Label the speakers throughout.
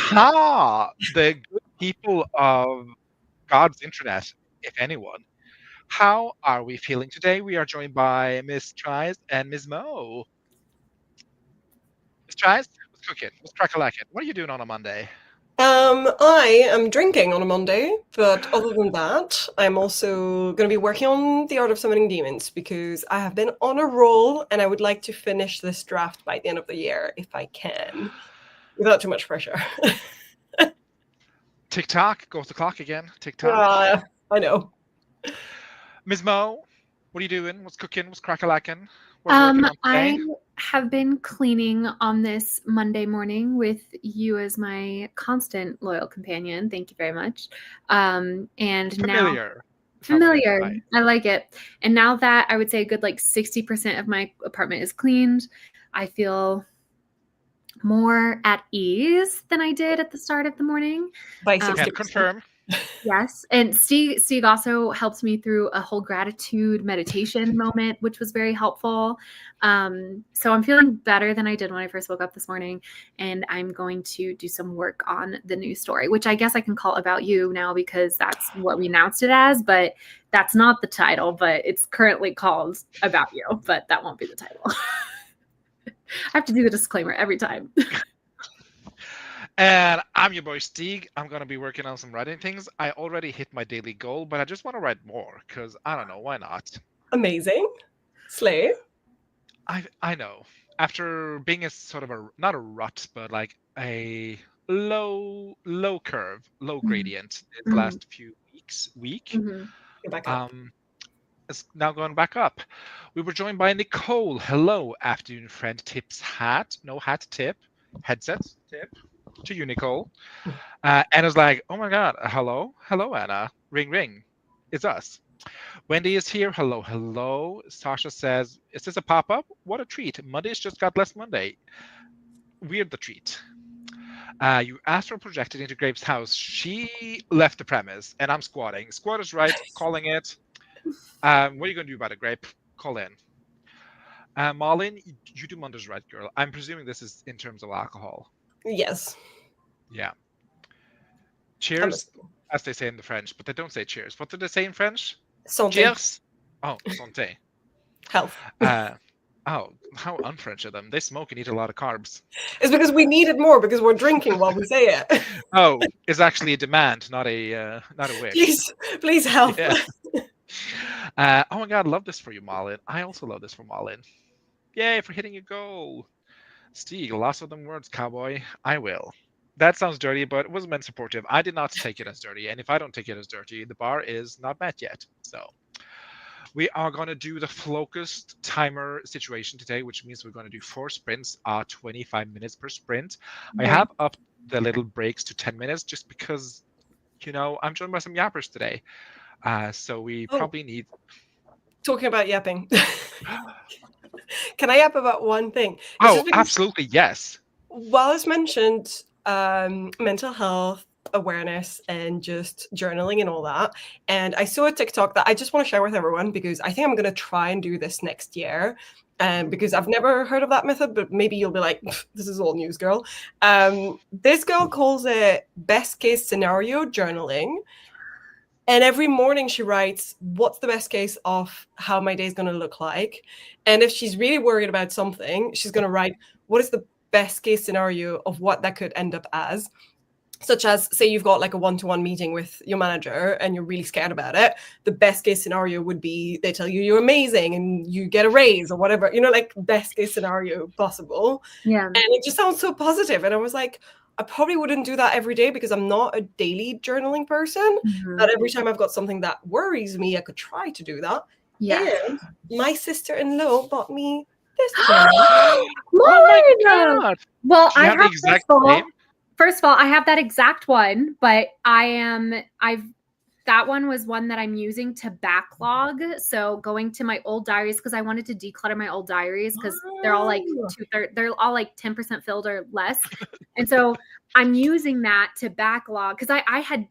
Speaker 1: Ha! The good people of God's internet, if anyone. How are we feeling today? We are joined by Miss Tries and Ms. Mo. Miss Tries, what's cooking? What's crack-a-lackin'? What are you doing on a Monday?
Speaker 2: I am drinking on a Monday, but other than that, I'm also going to be working on the art of summoning demons because I have been on a roll and I would like to finish this draft by the end of the year if I can, without too much pressure.
Speaker 1: TikTok, goes the clock again. TikTok.
Speaker 2: Yeah, I know.
Speaker 1: Ms. Mo, what are you doing? What's cooking? What's crack-a-lackin'? What are we working on today?
Speaker 3: I have been cleaning on this Monday morning with you as my constant loyal companion. Thank you very much. And
Speaker 1: Familiar.
Speaker 3: Familiar.
Speaker 1: Right.
Speaker 3: I like it. And now that I would say a good 60% of my apartment is cleaned, I feel more at ease than I did at the start of the morning.
Speaker 2: By
Speaker 1: Can
Speaker 2: 60%.
Speaker 1: confirm.
Speaker 3: Yes. And Steve also helped me through a whole gratitude meditation moment, which was very helpful. So I'm feeling better than I did when I first woke up this morning. And I'm going to do some work on the new story, which I guess I can call About You now because that's what we announced it as. But that's not the title, but it's currently called About You. But that won't be the title. I have to do the disclaimer every time.
Speaker 1: And I'm your boy Stieg. I'm going to be working on some writing things. I already hit my daily goal, but I just want to write more because I don't know, why not?
Speaker 2: Amazing. Slay.
Speaker 1: I know. After being a sort of not a rut, but like a low curve, low gradient the last few week.
Speaker 2: Get back up.
Speaker 1: It's now going back up. We were joined by Nicole. Hello, afternoon friend. Tips hat. No hat tip. Headset tip. To you, Nicole. Anna's like, oh my God, hello, Anna, ring, ring, it's us. Wendy is here, hello. Sasha says, is this a pop-up? What a treat. Mondays just got less Monday. Weird the treat. You astral projected into Graves' house. She left the premise, and I'm squatting. Squatter's right, calling it. What are you going to do about it, Grape? Call in. Malin, you do Mondays right, girl. I'm presuming this is in terms of alcohol.
Speaker 2: Yes.
Speaker 1: Yeah. Cheers, as they say in the French, but they don't say cheers. What do they say in French?
Speaker 2: Santé.
Speaker 1: Cheers. Oh, santé.
Speaker 2: Health.
Speaker 1: Oh, how un-French of them. They smoke and eat a lot of carbs.
Speaker 2: It's because we need it more because we're drinking while we say it.
Speaker 1: Oh, it's actually a demand, not a wish.
Speaker 2: Please help.
Speaker 1: Yeah. Oh my God, love this for you, Malin. I also love this for Malin. Yay, for hitting a goal. Stieg, lots of them words, cowboy. I will. That sounds dirty, but it wasn't meant supportive. I did not take it as dirty, and if I don't take it as dirty, the bar is not met yet. So we are going to do the focused timer situation today, which means we're going to do 4 sprints, 25 minutes per sprint. I have upped the little breaks to 10 minutes just because, I'm joined by some yappers today. So we probably need...
Speaker 2: Talking about yapping. Can I yap about one thing?
Speaker 1: Absolutely, yes.
Speaker 2: Wallis mentioned mental health awareness and just journaling and all that. And I saw a TikTok that I just want to share with everyone because I think I'm going to try and do this next year. Because I've never heard of that method, but maybe you'll be like, this is all news, girl. This girl calls it best case scenario journaling. And every morning she writes, what's the best case of how my day is going to look like? And if she's really worried about something, she's going to write, what is the best case scenario of what that could end up as? Such as, say you've got like a one-to-one meeting with your manager and you're really scared about it. The best case scenario would be they tell you you're amazing and you get a raise or whatever, like best case scenario possible.
Speaker 3: Yeah.
Speaker 2: And it just sounds so positive. And I was like, I probably wouldn't do that every day because I'm not a daily journaling person. But every time I've got something that worries me, I could try to do that.
Speaker 3: Yeah.
Speaker 2: And my sister-in-law bought me this
Speaker 3: journal.
Speaker 1: Oh my God.
Speaker 3: Well,
Speaker 1: I have the exact same.
Speaker 3: First of all, I have that exact one, but that one was one that I'm using to backlog. So going to my old diaries because I wanted to declutter my old diaries because they're all like they're all like 10% filled or less. And so I'm using that to backlog because I had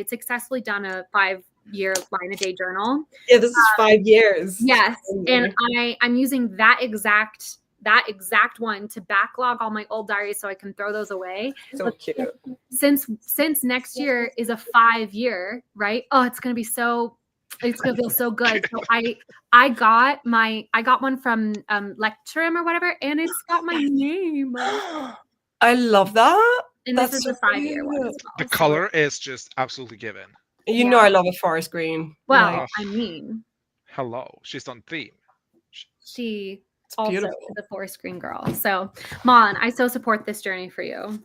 Speaker 3: successfully done a 5-year line a day journal.
Speaker 2: Yeah, this is 5 years.
Speaker 3: Yes. And I'm using that exact that exact one to backlog all my old diaries so I can throw those away.
Speaker 2: So
Speaker 3: But
Speaker 2: cute.
Speaker 3: since next year is a 5-year, right? Oh, it's gonna feel so good. So I got one from Lecturum or whatever, and it's got my name.
Speaker 2: I love that.
Speaker 3: And
Speaker 2: That's
Speaker 3: this is
Speaker 2: so
Speaker 3: a 5-year one
Speaker 2: cute.
Speaker 3: as well.
Speaker 1: The
Speaker 3: so-
Speaker 1: color is just absolutely given.
Speaker 2: You know I love a forest green.
Speaker 3: Well,
Speaker 2: Like,
Speaker 3: I mean,
Speaker 1: Hello, she's on theme.
Speaker 3: she
Speaker 2: it's
Speaker 3: also
Speaker 2: beautiful.
Speaker 3: is a forest green girl. So, Malin, I so support this journey for you.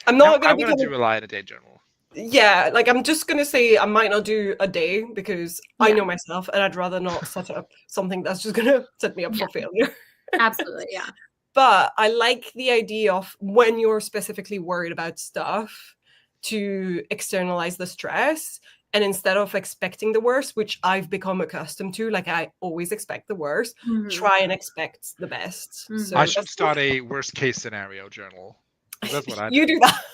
Speaker 2: I'm
Speaker 1: Now,
Speaker 2: not
Speaker 1: I
Speaker 2: gonna
Speaker 1: want to
Speaker 2: become
Speaker 1: do a lie in a day journal.
Speaker 2: yeah, like I'm just gonna say I might not do a day because I
Speaker 3: Yeah.
Speaker 2: know myself and I'd rather not set up something that's just gonna set me up for failure.
Speaker 3: Absolutely, yeah.
Speaker 2: But I like the idea of when you're specifically worried about stuff to externalize the stress. And instead of expecting the worst, which I've become accustomed to, like I always expect the worst,
Speaker 3: Mhm.
Speaker 2: try and expect the best.
Speaker 3: Mhm.
Speaker 2: So
Speaker 1: I should
Speaker 2: that's
Speaker 1: start a worst case scenario journal. That's what I do.
Speaker 2: you do that.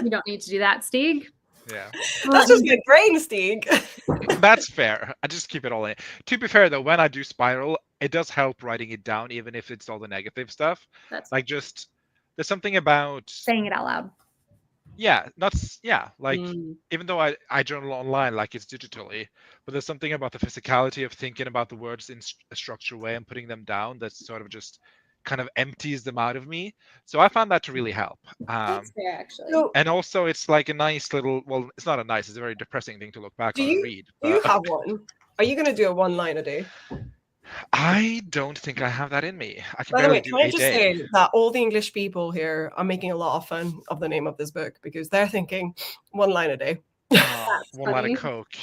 Speaker 3: You don't need to do that, Stieg.
Speaker 1: Yeah,
Speaker 2: That's just my brain, Stieg.
Speaker 1: that's fair. I just keep it all in. To be fair though, when I do spiral, it does help writing it down, even if it's all the negative stuff.
Speaker 3: That's
Speaker 1: Like just there's something about
Speaker 3: saying it out loud.
Speaker 1: like
Speaker 2: Mm.
Speaker 1: even though I journal online like it's digitally, but there's something about the physicality of thinking about the words in a structured way and putting them down that sort of just kind of empties them out of me. So I found that to really help.
Speaker 3: That's fair, actually.
Speaker 2: So
Speaker 1: And also it's like a nice little, well, it's not a nice, it's a very depressing thing to look back
Speaker 2: do
Speaker 1: on and
Speaker 2: you
Speaker 1: read.
Speaker 2: do you
Speaker 1: But
Speaker 2: have one? Are you gonna do a one line a day?
Speaker 1: I don't think I have that in me. I can
Speaker 2: By the
Speaker 1: barely
Speaker 2: way,
Speaker 1: do
Speaker 2: can I
Speaker 1: a
Speaker 2: just
Speaker 1: day.
Speaker 2: say that all the English people here are making a lot of fun of the name of this book because they're thinking one line a day.
Speaker 3: That's
Speaker 1: One line
Speaker 3: funny.
Speaker 1: of Coke.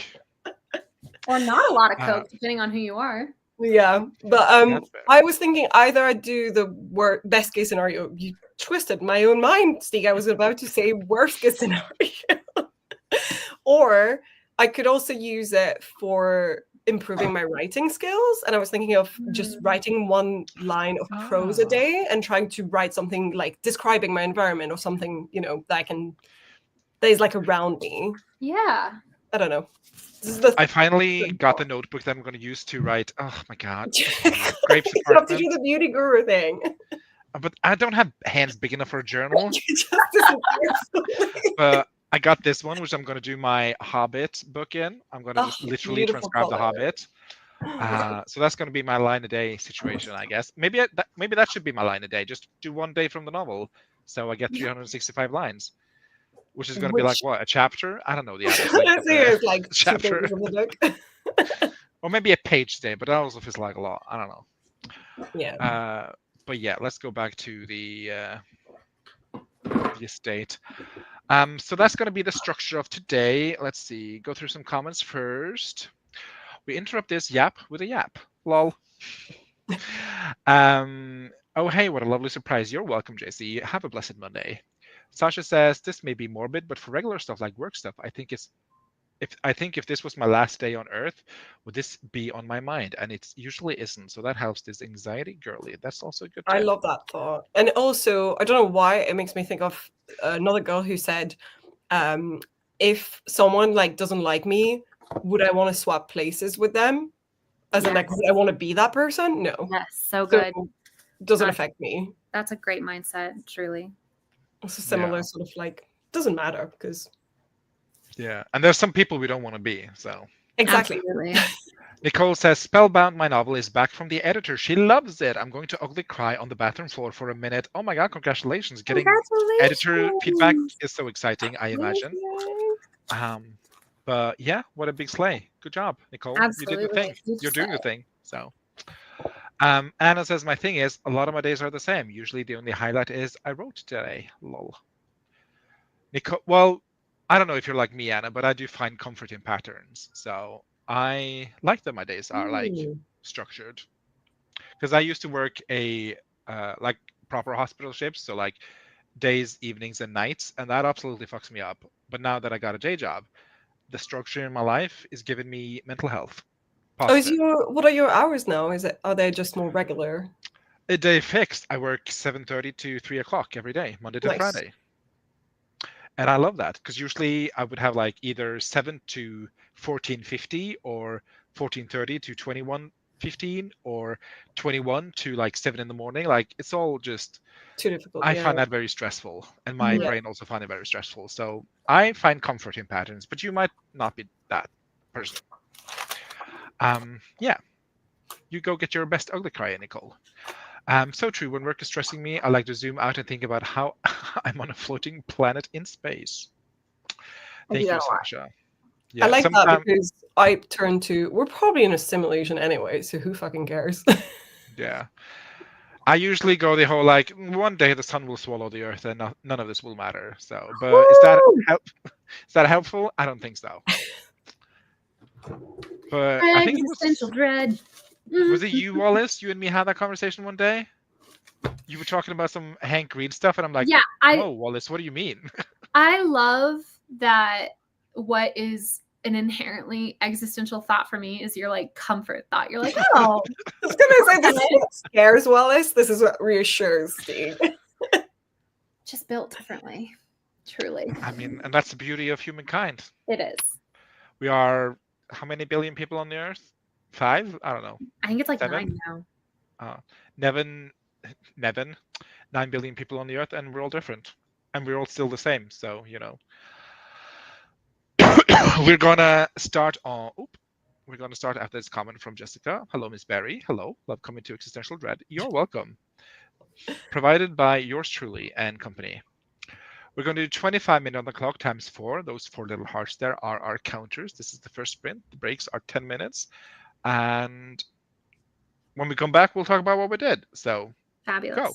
Speaker 3: Or not a lot of
Speaker 1: Uh,
Speaker 3: coke, depending on who you are.
Speaker 2: Yeah, but
Speaker 1: That's fair.
Speaker 2: I was thinking either I do the best case scenario. You twisted my own mind, Stieg. I was about to say worst case scenario, or I could also use it for improving my writing skills. And I was thinking of just writing one line of prose a
Speaker 1: Ah.
Speaker 2: day and trying to write something like describing my environment or something, that is like around me.
Speaker 3: Yeah.
Speaker 2: I don't know. This is the
Speaker 1: I finally got the notebook that I'm going to use to write. Oh my god, Grape's
Speaker 2: you have to
Speaker 1: apartment.
Speaker 2: do the beauty guru thing.
Speaker 1: But I don't have hands big enough for a journal.
Speaker 2: You just disappear.
Speaker 1: But I got this one, which I'm going to do my Hobbit book in. I'm going to
Speaker 2: Oh,
Speaker 1: just literally
Speaker 2: beautiful
Speaker 1: transcribe the
Speaker 2: color.
Speaker 1: Hobbit. So that's going to be my line a day situation, I guess. Maybe that should be my line a day. Just do one day from the novel, so I get 365 lines, which is going to be like what, a chapter? I don't know the average length of
Speaker 2: It's
Speaker 1: the
Speaker 2: like 2
Speaker 1: chapter,
Speaker 2: pages of the book.
Speaker 1: or maybe a page a day. But that also feels like a lot. I don't know.
Speaker 2: Yeah.
Speaker 1: But yeah, let's go back to the estate. So that's going to be the structure of today. Let's see. Go through some comments first. We interrupt this yap with a yap. Lol. Oh, hey, what a lovely surprise. You're welcome, JC. Have a blessed Monday. Sasha says, this may be morbid, but for regular stuff like work stuff, I think if this was my last day on Earth, would this be on my mind? And it usually isn't. So that helps this anxiety girly. That's also a good tip.
Speaker 2: I love that thought. And also, I don't know why it makes me think of another girl who said, if someone like doesn't like me, would I want to swap places with them? As in, like, would I want to be that person? No.
Speaker 3: Yes, so good.
Speaker 2: Doesn't affect me.
Speaker 3: That's a great mindset, truly.
Speaker 2: It's a similar sort of like, doesn't matter because.
Speaker 1: Yeah, and there's some people we don't want to be, so.
Speaker 2: Exactly.
Speaker 3: Absolutely.
Speaker 1: Nicole says, Spellbound, my novel, is back from the editor. She loves it. I'm going to ugly cry on the bathroom floor for a minute. Oh my god, congratulations. Getting editor feedback is so exciting, I imagine. But yeah, what a big slay. Good job, Nicole.
Speaker 3: Absolutely.
Speaker 1: You did the thing.
Speaker 3: Huge
Speaker 1: You're doing the
Speaker 3: slay.
Speaker 1: thing. So Anna says, my thing is, a lot of my days are the same. Usually the only highlight is I wrote today. Lol. Nicole, well, I don't know if you're like me, Anna, but I do find comfort in patterns. So I like that my days are like structured. Because I used to work like proper hospital shifts, so like days, evenings, and nights, and that absolutely fucks me up. But now that I got a day job, the structure in my life is giving me mental health. Positive.
Speaker 2: What are your hours now? Are they just more regular?
Speaker 1: A day fixed. I work 7:30 to 3 o'clock every day, Monday to Friday. And I love that because usually I would have like either 7 to 14:50 or 14:30 to 21 15 or 21 to like 7 in the morning. Like it's all just,
Speaker 2: Too difficult.
Speaker 1: I
Speaker 2: Yeah.
Speaker 1: find that very stressful, and my
Speaker 2: Yeah.
Speaker 1: brain also find it very stressful. So I find comfort in patterns, but you might not be that person. Yeah, you go get your best ugly cry, Nicole. So true. When work is stressing me, I like to zoom out and think about how I'm on a floating planet in space.
Speaker 2: I do
Speaker 1: Thank
Speaker 2: that
Speaker 1: you,
Speaker 2: a lot.
Speaker 1: Sasha.
Speaker 2: I
Speaker 1: Yeah,
Speaker 2: like that
Speaker 1: sometimes.
Speaker 2: because I turn to, we're probably in a simulation anyway, so who fucking cares?
Speaker 1: Yeah, I usually go the whole like one day the sun will swallow the earth and none of this will matter. So, but is that
Speaker 2: Woo!
Speaker 1: help? Is that helpful? I don't think so. But I think it
Speaker 3: Existential dread.
Speaker 1: was it you, Wallace? You and me had that conversation one day. You were talking about some Hank Reed stuff, and I'm like,
Speaker 3: Yeah,
Speaker 1: whoa, Wallace, what do you mean?
Speaker 3: I love that what is an inherently existential thought for me is your like comfort thought. You're like, oh,
Speaker 2: I was gonna say this is what scares Wallis. This is what reassures Steve.
Speaker 3: just built differently. Truly.
Speaker 1: I mean, and that's the beauty of humankind.
Speaker 3: It is.
Speaker 1: We are how many billion people on the earth? 5? I don't know.
Speaker 3: I think it's like
Speaker 1: 7?
Speaker 3: 9 now.
Speaker 1: Nevin, 9 billion people on the earth, and we're all different, and we're all still the same. So we're gonna start on. We're gonna start after this comment from Jessica. Hello, Miss Barry. Hello, love coming to Existential Dread. You're welcome. Provided by yours truly and company. We're going to do 25 minutes on the clock times 4. Those 4 little hearts there are our counters. This is the first sprint. The breaks are 10 minutes. And when we come back, we'll talk about what we did. So
Speaker 3: Fabulous.
Speaker 1: go.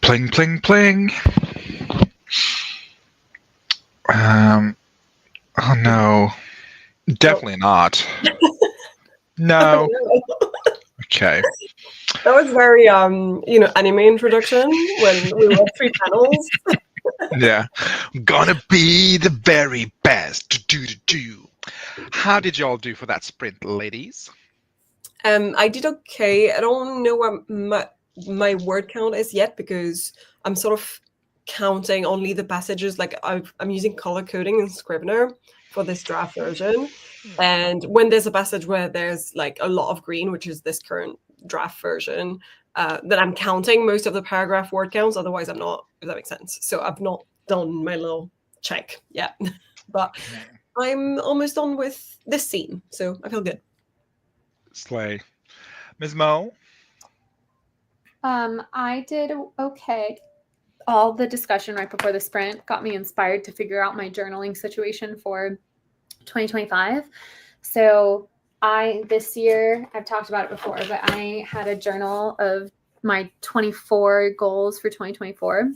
Speaker 1: Pling, pling, pling. Oh no. Definitely not. No. Okay.
Speaker 2: That was very anime introduction when we were 3 panels.
Speaker 1: Yeah. I'm gonna be the very best. Do. How did y'all do for that sprint, ladies?
Speaker 2: I did okay. I don't know what my word count is yet because I'm sort of counting only the passages. Like I'm using color coding in Scrivener for this draft version. And when there's a passage where there's like a lot of green, which is this current draft version, then I'm counting most of the paragraph word counts. Otherwise, I'm not, if that makes sense. So I've not done my little check yet. But I'm almost done with this scene. So I feel good.
Speaker 1: Slay. Ms. Mo?
Speaker 3: I did okay. All the discussion right before the sprint got me inspired to figure out my journaling situation for 2025. So this year, I've talked about it before, but I had a journal of my 24 goals for 2024.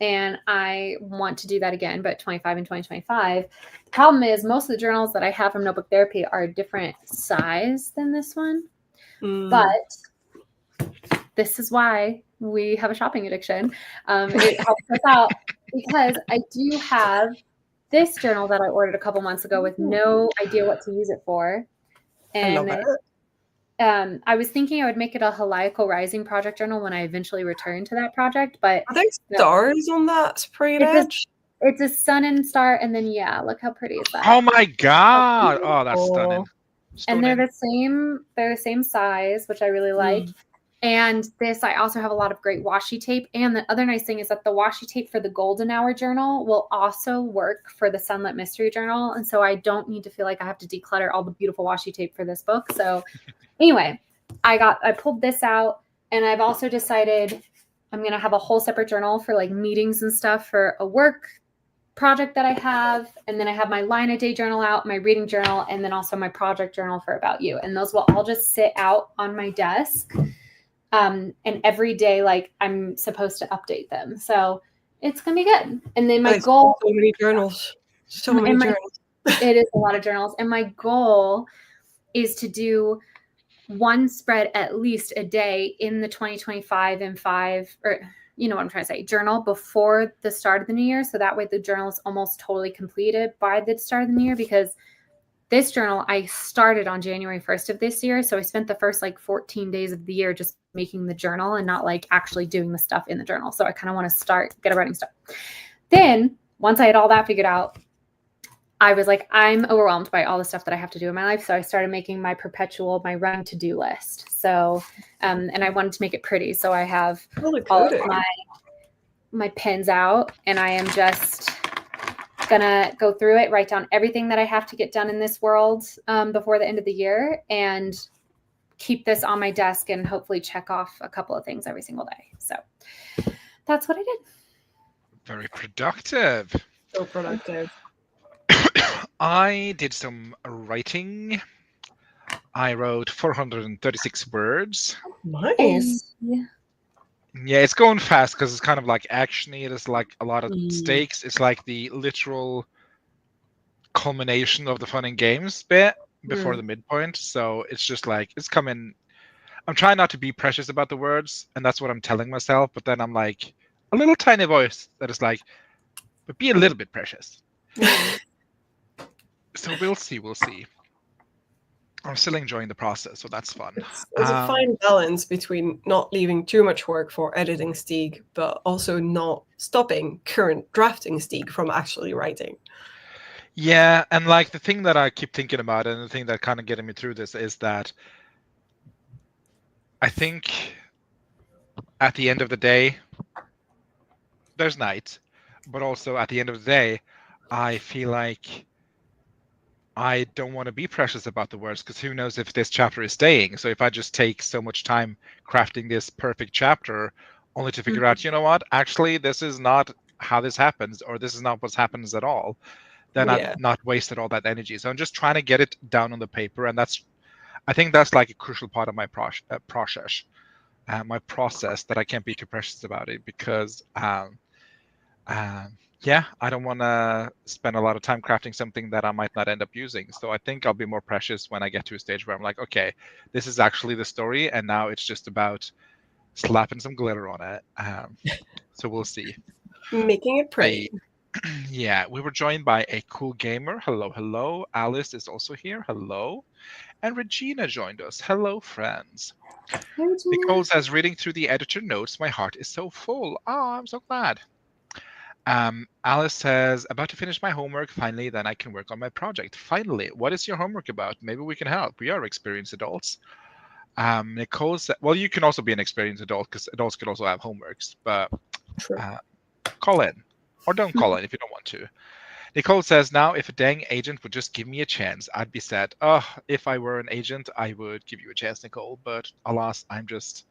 Speaker 3: And I want to do that again, but 25 and 2025. The problem is most of the journals that I have from Notebook Therapy are a different size than this one. But this is why we have a shopping addiction. It helps us out because I do have this journal that I ordered a couple months ago with no idea what to use it for. And
Speaker 2: I love it.
Speaker 3: I was thinking I would make it a Heliacal Rising project journal when I eventually return to that project. But
Speaker 2: Are there stars on that sprayed edge?
Speaker 3: It's a sun and star, and then look how pretty is that?
Speaker 1: Oh my god! Oh, that's stunning.
Speaker 3: And they're the same size, which I really like. And this, I also have a lot of great washi tape. And the other nice thing is that the washi tape for the Golden Hour journal will also work for the Sunlit Mystery journal. And so I don't need to feel like I have to declutter all the beautiful washi tape for this book. So anyway, I pulled this out, and I've also decided I'm going to have a whole separate journal for like meetings and stuff for a work project that I have. And then I have my line a day journal out, my reading journal, and then also my project journal for About You. And those will all just sit out on my desk. And every day, like I'm supposed to update them. So it's going to be good. And then my goal.
Speaker 2: So many journals. So many journals.
Speaker 3: It is a lot of journals. And my goal is to do one spread at least a day in the 2025 and 5, or you know what I'm trying to say, journal before the start of the new year. So that way the journal is almost totally completed by the start of the new year, because this journal I started on January 1st of this year. So I spent the first like 14 days of the year just making the journal and not like actually doing the stuff in the journal. So I kind of want to get a writing start. Then once I had all that figured out, I was like, I'm overwhelmed by all the stuff that I have to do in my life. So I started making my running to-do list. So, and I wanted to make it pretty. So I have all of my pens out, and I am just gonna go through it, write down everything that I have to get done in this world before the end of the year, and keep this on my desk and hopefully check off a couple of things every single day. So that's what I did.
Speaker 1: Very productive.
Speaker 2: So productive.
Speaker 1: I did some writing. I wrote 436 words.
Speaker 2: Nice.
Speaker 1: Yeah, it's going fast because it's kind of like actiony. There's like a lot of stakes. It's like the literal culmination of the fun and games bit before the midpoint. So it's just like, it's coming. I'm trying not to be precious about the words, and that's what I'm telling myself. But then I'm like, a little tiny voice that is like, but be a little bit precious. So we'll see. I'm still enjoying the process, so that's fun.
Speaker 2: It's a fine balance between not leaving too much work for editing Stieg, but also not stopping current drafting Stieg from actually writing.
Speaker 1: Yeah, and like the thing that I keep thinking about, and the thing that kind of getting me through this, is that I think at the end of the day, there's night, but also at the end of the day, I feel like I don't want to be precious about the words, because who knows if this chapter is staying. So if I just take so much time crafting this perfect chapter only to figure out, you know what, actually this is not how this happens, or this is not what happens at all, then I've not wasted all that energy. So I'm just trying to get it down on the paper, and I think that's like a crucial part of my process. my process that I can't be too precious about it because yeah, I don't want to spend a lot of time crafting something that I might not end up using. So I think I'll be more precious when I get to a stage where I'm like, okay, this is actually the story, and now it's just about slapping some glitter on it. So we'll see.
Speaker 2: Making it pretty.
Speaker 1: Yeah, we were joined by a cool gamer. Hello, hello. Alice is also here. Hello. And Regina joined us. Hello, friends.
Speaker 3: Hey, Regina.
Speaker 1: Nicole says, reading through the editor notes, my heart is so full. Oh, I'm so glad. Alice says, about to finish my homework. Finally, then I can work on my project. Finally, what is your homework about? Maybe we can help. We are experienced adults. Nicole said, well, you can also be an experienced adult because adults can also have homeworks, but
Speaker 2: True.
Speaker 1: call in or don't call in if you don't want to. Nicole says, now if a dang agent would just give me a chance, I'd be sad. Oh, if I were an agent, I would give you a chance, Nicole, but alas, I'm just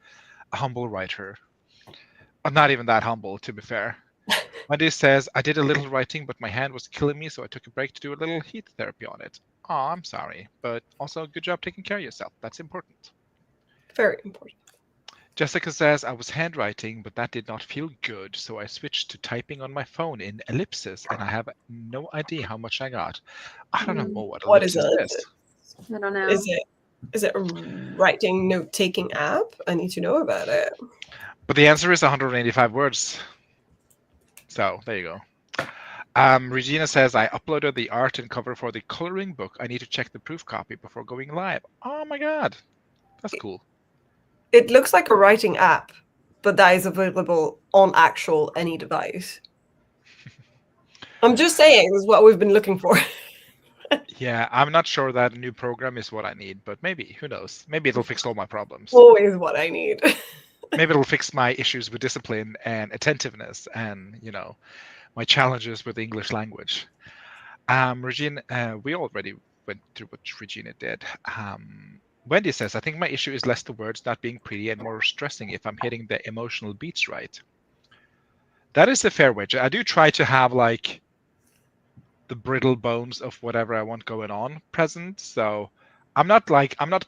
Speaker 1: a humble writer. Not even that humble, to be fair. Wendy says, I did a little writing, but my hand was killing me, so I took a break to do a little heat therapy on it. Oh, I'm sorry, but also good job taking care of yourself. That's important.
Speaker 2: Very important.
Speaker 1: Jessica says, I was handwriting, but that did not feel good, so I switched to typing on my phone in ellipsis, and I have no idea how much I got. I don't know what
Speaker 2: What is
Speaker 1: ellipsis
Speaker 2: it?
Speaker 1: is.
Speaker 3: I don't know.
Speaker 2: Is it a writing note-taking app? I need to know about it.
Speaker 1: But the answer is 185 words. So there you go. Regina says, I uploaded the art and cover for the coloring book. I need to check the proof copy before going live. Oh my god. That's cool.
Speaker 2: It looks like a writing app, but that is available on actual any device. I'm just saying, this is what we've been looking for.
Speaker 1: Yeah, I'm not sure that a new program is what I need, but maybe, who knows? Maybe it'll fix all my problems.
Speaker 2: Always what I need.
Speaker 1: Maybe it'll fix my issues with discipline and attentiveness and, my challenges with the English language. Regina, we already went through what Regina did. Wendy says, I think my issue is less the words not being pretty and more stressing if I'm hitting the emotional beats right. That is a fair wedge. I do try to have like the brittle bones of whatever I want going on present. So I'm not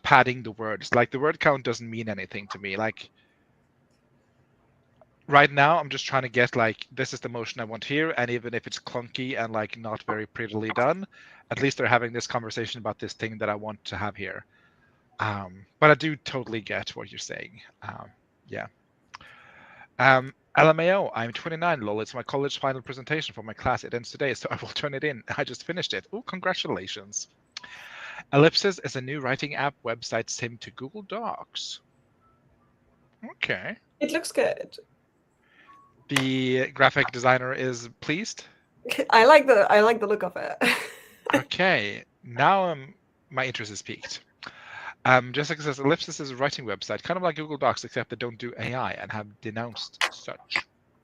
Speaker 1: padding the words. Like the word count doesn't mean anything to me. Like right now I'm just trying to get like this is the motion I want here, and even if it's clunky and like not very prettily done, at least they're having this conversation about this thing that I want to have here. But I do totally get what you're saying. Yeah. LMAO, I'm 29, lol. It's my college final presentation for my class. It ends today, so I will turn it in. I just finished it. Oh, congratulations. Ellipsis is a new writing app website sim to Google Docs. Okay.
Speaker 2: It looks good.
Speaker 1: The graphic designer is pleased.
Speaker 2: I like the look of it.
Speaker 1: Okay. Now my interest is piqued. Jessica says Ellipsis is a writing website, kind of like Google Docs, except they don't do AI and have denounced such.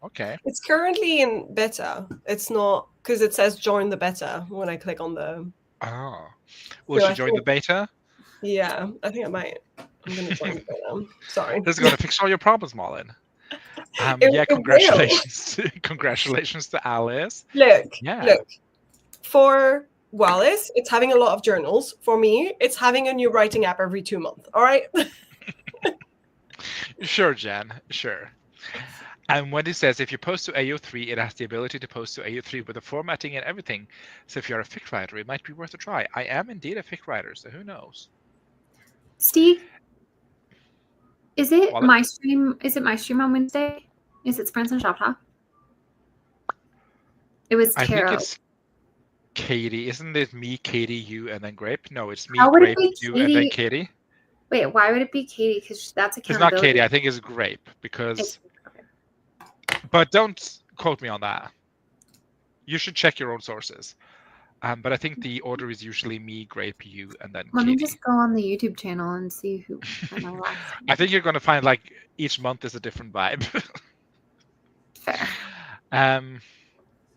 Speaker 1: Okay.
Speaker 2: It's currently in beta. It's not because it says join the beta when I click on the.
Speaker 1: Oh. Will
Speaker 2: So
Speaker 1: she
Speaker 2: I
Speaker 1: join the
Speaker 2: think-
Speaker 1: beta?
Speaker 2: Yeah, I think I might. I'm gonna join the beta. Sorry.
Speaker 1: This is going to fix all your problems, Malin.
Speaker 2: It
Speaker 1: Congratulations. Congratulations to Alice.
Speaker 2: Look.
Speaker 1: Yeah.
Speaker 2: For Wallis, it's having a lot of journals. For me, it's having a new writing app every 2 months. All right.
Speaker 1: Sure, Jen. Sure. And Wendy says, if you post to AO3, it has the ability to post to AO3 with the formatting and everything. So if you're a fic writer, it might be worth a try. I am indeed a fic writer, so who knows?
Speaker 3: Steve, is it
Speaker 1: Wallet?
Speaker 3: my stream? Is it my stream on Wednesday? Is it Sprints and Shop Talk? It was
Speaker 1: I
Speaker 3: Taro.
Speaker 1: think it's Katie. Isn't it me, Katie, you, and then Grape? No, it's me,
Speaker 3: How would it
Speaker 1: Grape,
Speaker 3: be
Speaker 1: you, and then
Speaker 3: Katie?
Speaker 1: Katie.
Speaker 3: Wait, why would it be Katie? Because that's
Speaker 1: It's
Speaker 3: accountability.
Speaker 1: not Katie. I think it's Grape because.
Speaker 3: Okay.
Speaker 1: But don't quote me on that. You should check your own sources. But I think the order is usually me, Grape, you, and then
Speaker 3: Let
Speaker 1: Katie.
Speaker 3: me just go on the YouTube channel and see who am I last.
Speaker 1: I think you're going to find like each month is a different vibe.
Speaker 3: Fair.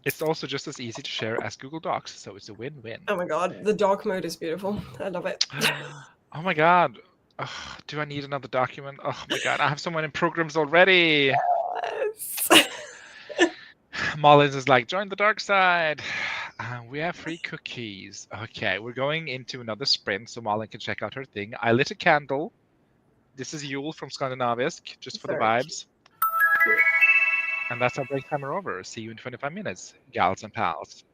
Speaker 1: It's also just as easy to share as Google Docs, so it's a win-win.
Speaker 2: Oh my god, the dark mode is beautiful. I love it.
Speaker 1: Oh my god. Ugh, do I need another document? Oh my god, I have so many programs already.
Speaker 2: Yes.
Speaker 1: Mullins is like, join the dark side. We have free cookies. Okay, we're going into another sprint so Malin can check out her thing. I lit a candle. This is Yule from Skandinavisk, just for the
Speaker 2: Very cute.
Speaker 1: vibes. And that's our break timer over. See you in 25 minutes, gals and pals.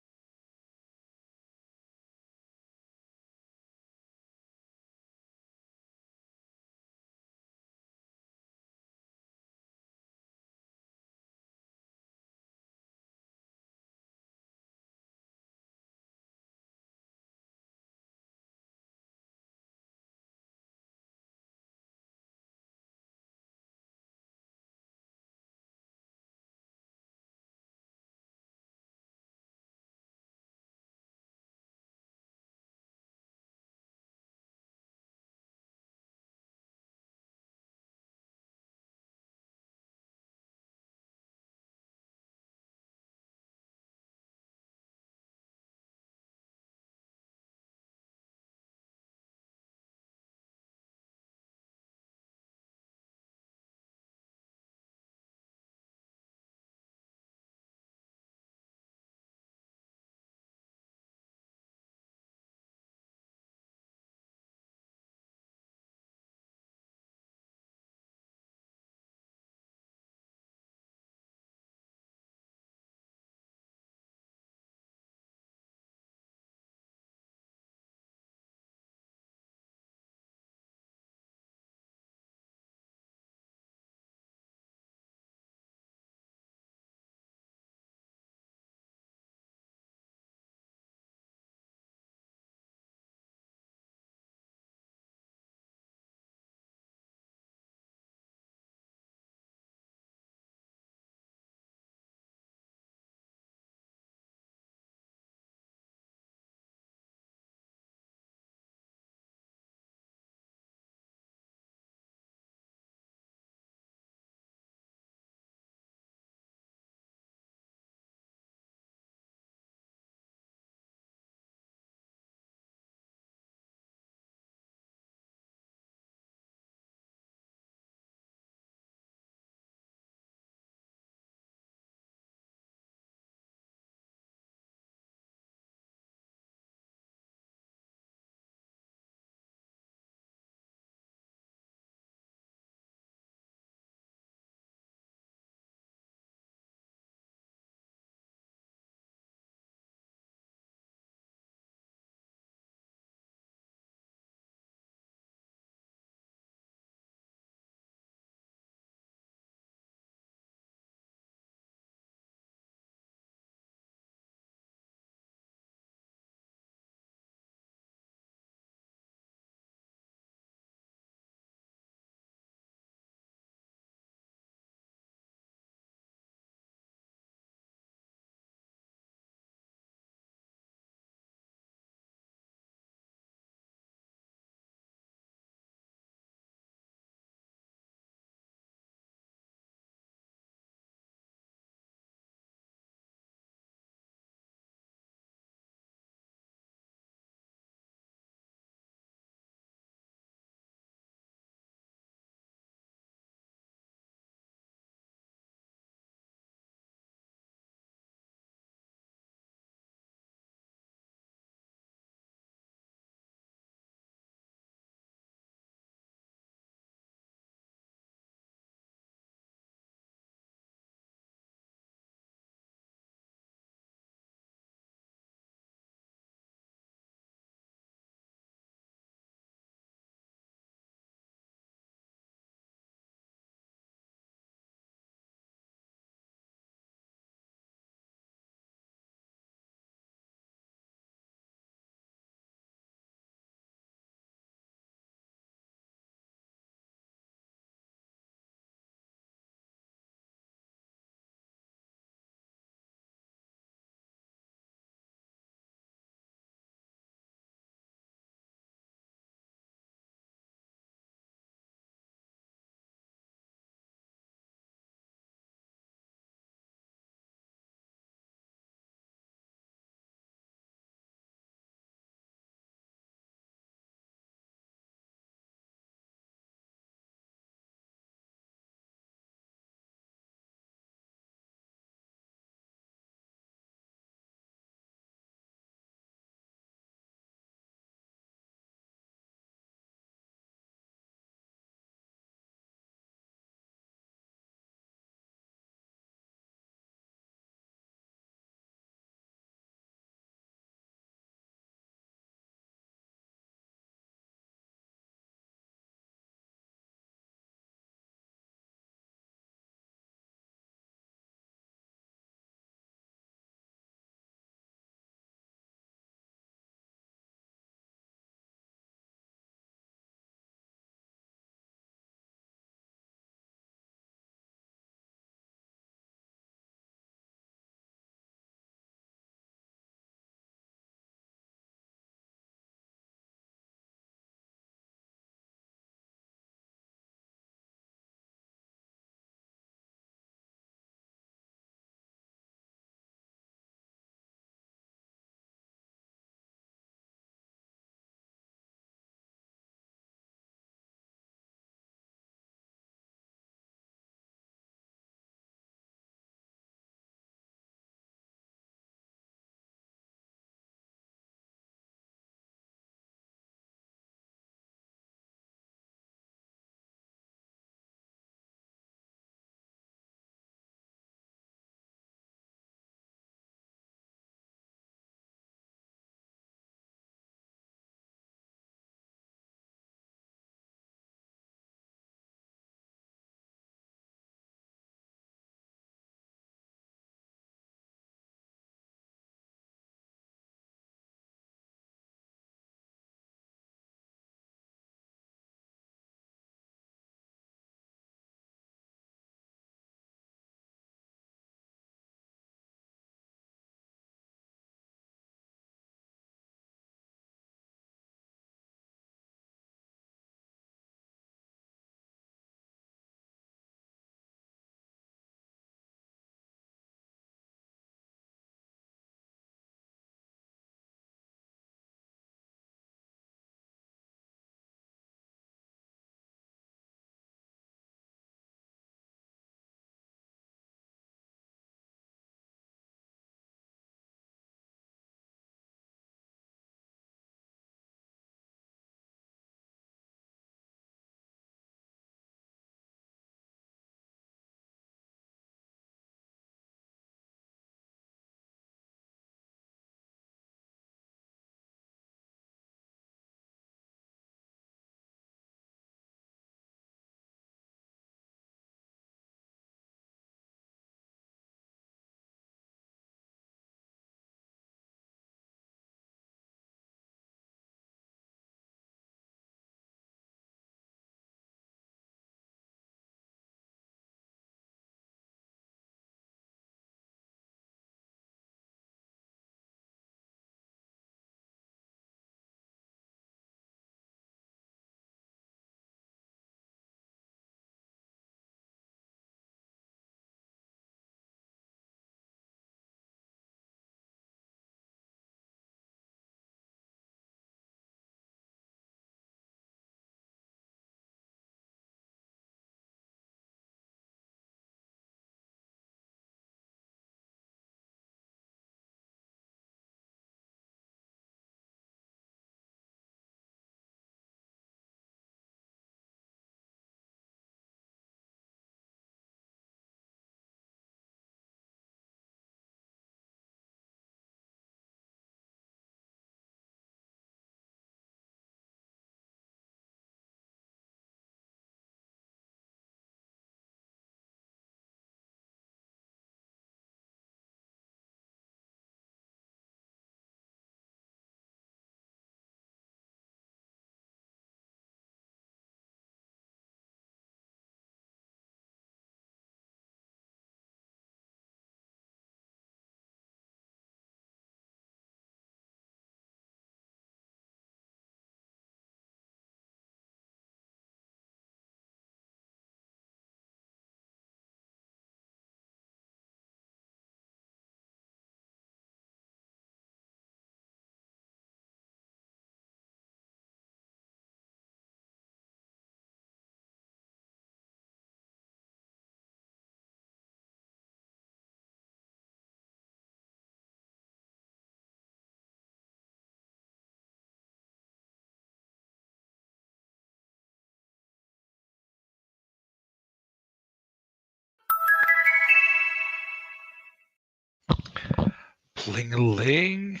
Speaker 1: Pling-a-ling.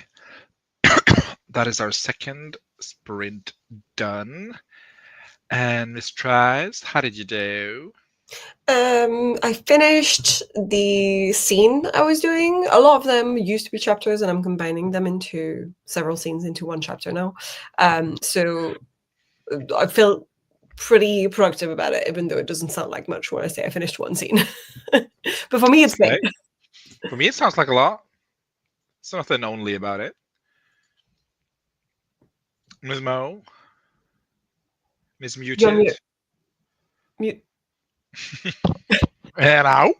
Speaker 1: That is our second sprint done. And Miss Tries, how did you do?
Speaker 2: I finished the scene I was doing. A lot of them used to be chapters, and I'm combining them into several scenes into one chapter now. So I feel pretty productive about it, even though it doesn't sound like much when I say I finished one scene. But for me, it's big.
Speaker 1: Okay. For me, it sounds like a lot. It's nothing only about it. Ms. Mo? Ms.
Speaker 2: You're
Speaker 1: Muted?
Speaker 2: mute.
Speaker 1: And out?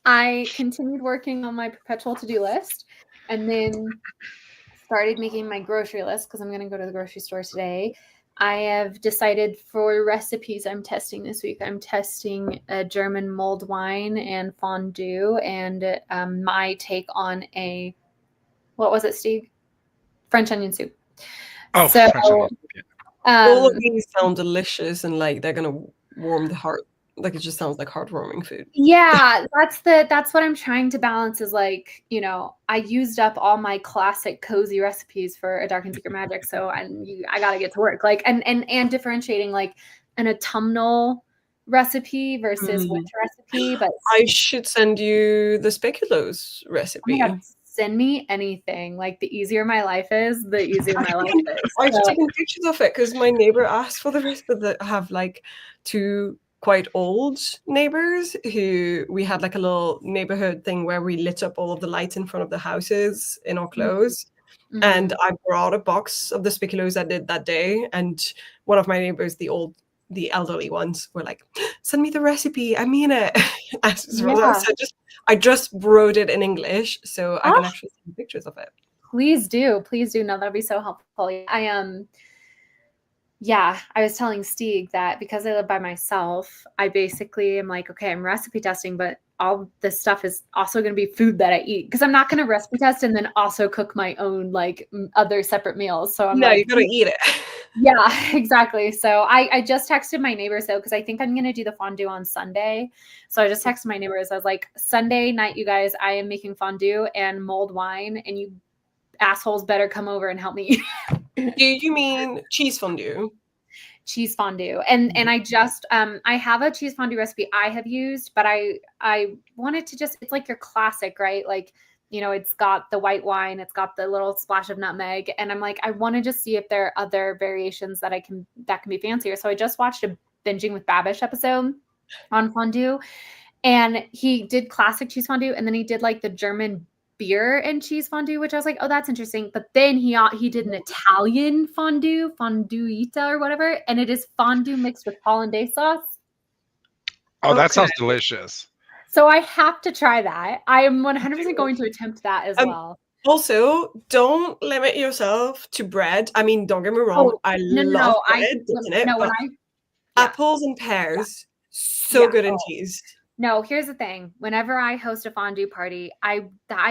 Speaker 3: I continued working on my perpetual to-do list and then started making my grocery list because I'm going to go to the grocery store today. I have decided for recipes I'm testing this week. I'm testing a German mulled wine and fondue and my take on what was it, Steve? French onion soup.
Speaker 1: Oh,
Speaker 3: so,
Speaker 1: French onion. Yeah.
Speaker 2: All of these sound delicious and like they're gonna warm the heart. Like it just sounds like heartwarming food.
Speaker 3: Yeah, that's what I'm trying to balance is like, I used up all my classic cozy recipes for A Dark and Secret Magic, so I gotta get to work. Like and differentiating like an autumnal recipe versus winter recipe, but
Speaker 2: I should send you the speculoos
Speaker 3: oh
Speaker 2: recipe.
Speaker 3: my God, send me anything. Like the easier my life is, the easier my life is.
Speaker 2: I've
Speaker 3: So,
Speaker 2: taken pictures of it because my neighbor asked for the recipe that have like two quite old neighbors who we had like a little neighborhood thing where we lit up all of the lights in front of the houses in our clothes. And I brought a box of the speculoos I did that day. And one of my neighbors, the elderly ones, were like, "Send me the recipe. I mean it." So I just wrote it in English, so I can actually see pictures of it.
Speaker 3: Please do. No, that'd be so helpful. I was telling Steve that because I live by myself, I basically am like, okay, I'm recipe testing, but all this stuff is also going to be food that I eat because I'm not going to recipe test and then also cook my own like other separate meals. So I'm
Speaker 2: you gotta eat it.
Speaker 3: Yeah, exactly. So I just texted my neighbors though, because I think I'm going to do the fondue on Sunday. So I just texted my neighbors. I was like, Sunday night, you guys, I am making fondue and mulled wine and you assholes better come over and help me.
Speaker 2: Do you mean cheese fondue?
Speaker 3: Cheese fondue. And I just I have a cheese fondue recipe I have used, but I wanted to just, it's like your classic, right? Like, it's got the white wine, it's got the little splash of nutmeg, and I'm like, I want to just see if there are other variations that can be fancier. So I just watched a Binging with Babish episode on fondue, and he did classic cheese fondue, and then he did like the German beer and cheese fondue, which I was like, oh, that's interesting. But then he did an Italian fonduita or whatever, and it is fondue mixed with hollandaise sauce.
Speaker 1: Oh, that sounds delicious.
Speaker 3: So I have to try that. I am 100% going to attempt that as well.
Speaker 2: Also, don't limit yourself to bread. I mean, don't get me wrong. I love bread, apples and pears, good in cheese.
Speaker 3: No, here's the thing. Whenever I host a fondue party, I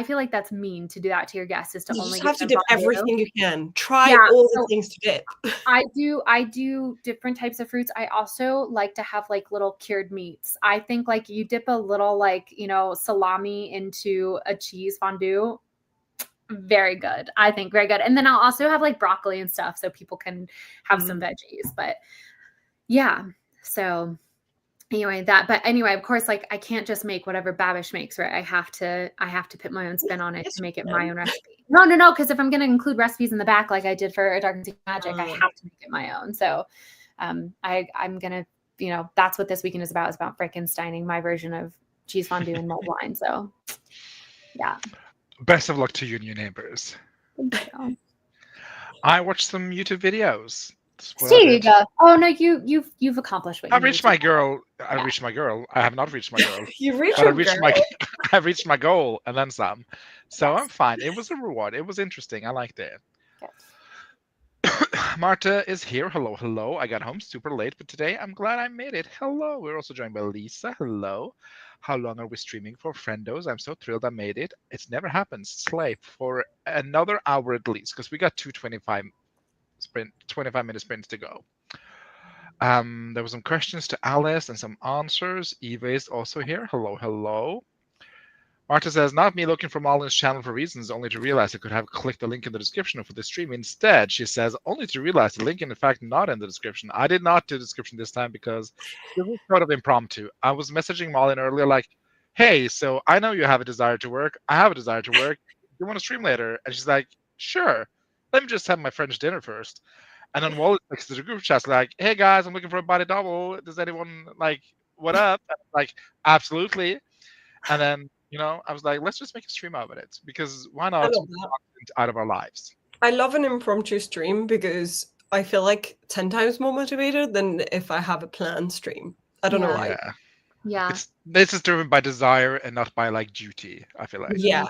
Speaker 3: feel like that's mean to do that to your guests, is to
Speaker 2: you
Speaker 3: only
Speaker 2: just have to dip
Speaker 3: fondue.
Speaker 2: everything you can. Try all the things to dip.
Speaker 3: I do different types of fruits. I also like to have like little cured meats. I think like you dip a little like, salami into a cheese fondue. Very good. I think very good. And then I'll also have like broccoli and stuff so people can have some veggies. But yeah, so anyway, of course, like I can't just make whatever Babish makes, right? I have to put my own spin on it to make it my own recipe. No, because if I'm going to include recipes in the back, like I did for A Dark and Secret Magic, I have to make it my own. So I'm going to, that's what this weekend is about Frankensteining my version of cheese fondue and mulled wine. So yeah.
Speaker 1: Best of luck to you and your neighbors.
Speaker 3: Thank you.
Speaker 1: I watched some YouTube videos.
Speaker 3: Steve, oh no, you've accomplished what
Speaker 1: I've reached my girl. I have not reached my goal.
Speaker 2: You reached
Speaker 1: but I've reached my goal and then some. So yes. I'm fine. It was a reward. It was interesting. I liked it. Yes. Marta is here. Hello. I got home super late, but today I'm glad I made it. Hello. We're also joined by Lisa. Hello. How long are we streaming for, friendos? I'm so thrilled I made it. It's never happens. Slay for another hour at least, because we got 25 minute sprints to go. There were some questions to Alice and some answers. Eva is also here. Hello. Marta says, not me looking for Malin's channel for reasons, only to realize I could have clicked the link in the description for the stream. Instead, she says, only to realize the link in fact not in the description. I did not do the description this time because it was sort of impromptu. I was messaging Malin earlier like, hey, so I know you have a desire to work. I have a desire to work. You want to stream later? And she's like, sure. Let me just have my French dinner first. And then Wallis texts the group chat like, hey guys, I'm looking for a body double. Does anyone like, what up? And I'm like, absolutely. And then, I was like, let's just make a stream out of it because why
Speaker 2: I
Speaker 1: not
Speaker 2: love that.
Speaker 1: out of our lives?
Speaker 2: I love an impromptu stream because I feel like 10 times more motivated than if I have a planned stream. I don't know why.
Speaker 3: Yeah.
Speaker 1: This is driven by desire and not by like duty, I feel like.
Speaker 2: Yeah.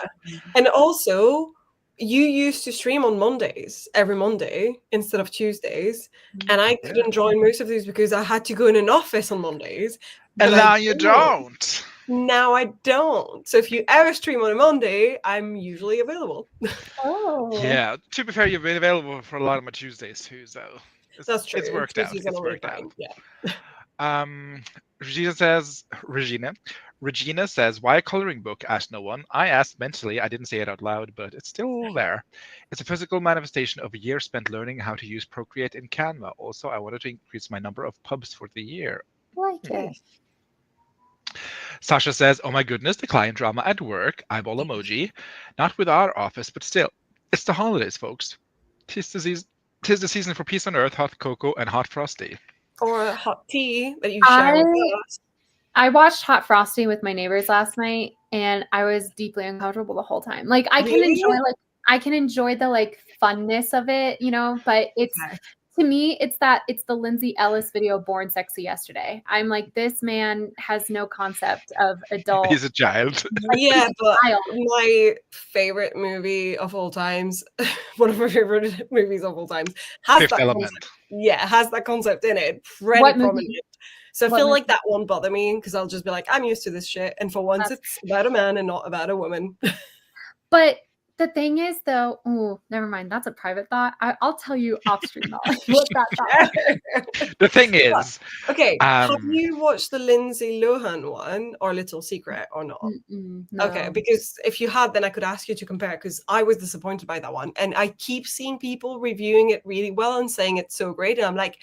Speaker 2: And also, you used to stream on Mondays, every Monday instead of Tuesdays. And I couldn't join most of these because I had to go in an office on Mondays.
Speaker 1: And now you don't.
Speaker 2: Now I don't. So if you ever stream on a Monday, I'm usually available.
Speaker 3: Oh.
Speaker 1: Yeah. To be fair, you've been available for a lot of my Tuesdays too, so
Speaker 2: That's true.
Speaker 1: It's worked out.
Speaker 2: Tuesdays
Speaker 1: It's
Speaker 2: are only
Speaker 1: worked out.
Speaker 2: Yeah.
Speaker 1: Regina says, why a coloring book? Asked no one. I asked mentally. I didn't say it out loud, but it's still there. It's a physical manifestation of a year spent learning how to use Procreate in Canva. Also, I wanted to increase my number of pubs for the year.
Speaker 3: Like it.
Speaker 1: Sasha says, oh my goodness, the client drama at work. Eyeball emoji. Not with our office, but still. It's the holidays, folks. Tis the season for peace on earth, hot cocoa, and hot frosty.
Speaker 2: Or a hot tea that you share with us.
Speaker 3: I watched Hot Frosty with my neighbors last night, and I was deeply uncomfortable the whole time. Like I can enjoy the like funness of it, but it's to me, it's the Lindsay Ellis video Born Sexy Yesterday. I'm like, this man has no concept of adult.
Speaker 1: He's a child.
Speaker 2: Yeah, but my favorite movie of all times, one of my favorite movies of all times, has
Speaker 1: Fifth
Speaker 2: that
Speaker 1: Element.
Speaker 2: concept. Yeah, has that concept in it. Pretty prominent. So I feel like that won't bother me because I'll just be like, I'm used to this shit. And for once, it's about a man and not about a woman.
Speaker 3: But the thing is, though, never mind. That's a private thought. I'll tell you off stream what that thought.
Speaker 1: The thing is,
Speaker 2: okay, have you watched the Lindsay Lohan one or Little Secret or not?
Speaker 3: No.
Speaker 2: Okay, because if you had, then I could ask you to compare because I was disappointed by that one. And I keep seeing people reviewing it really well and saying it's so great. And I'm like,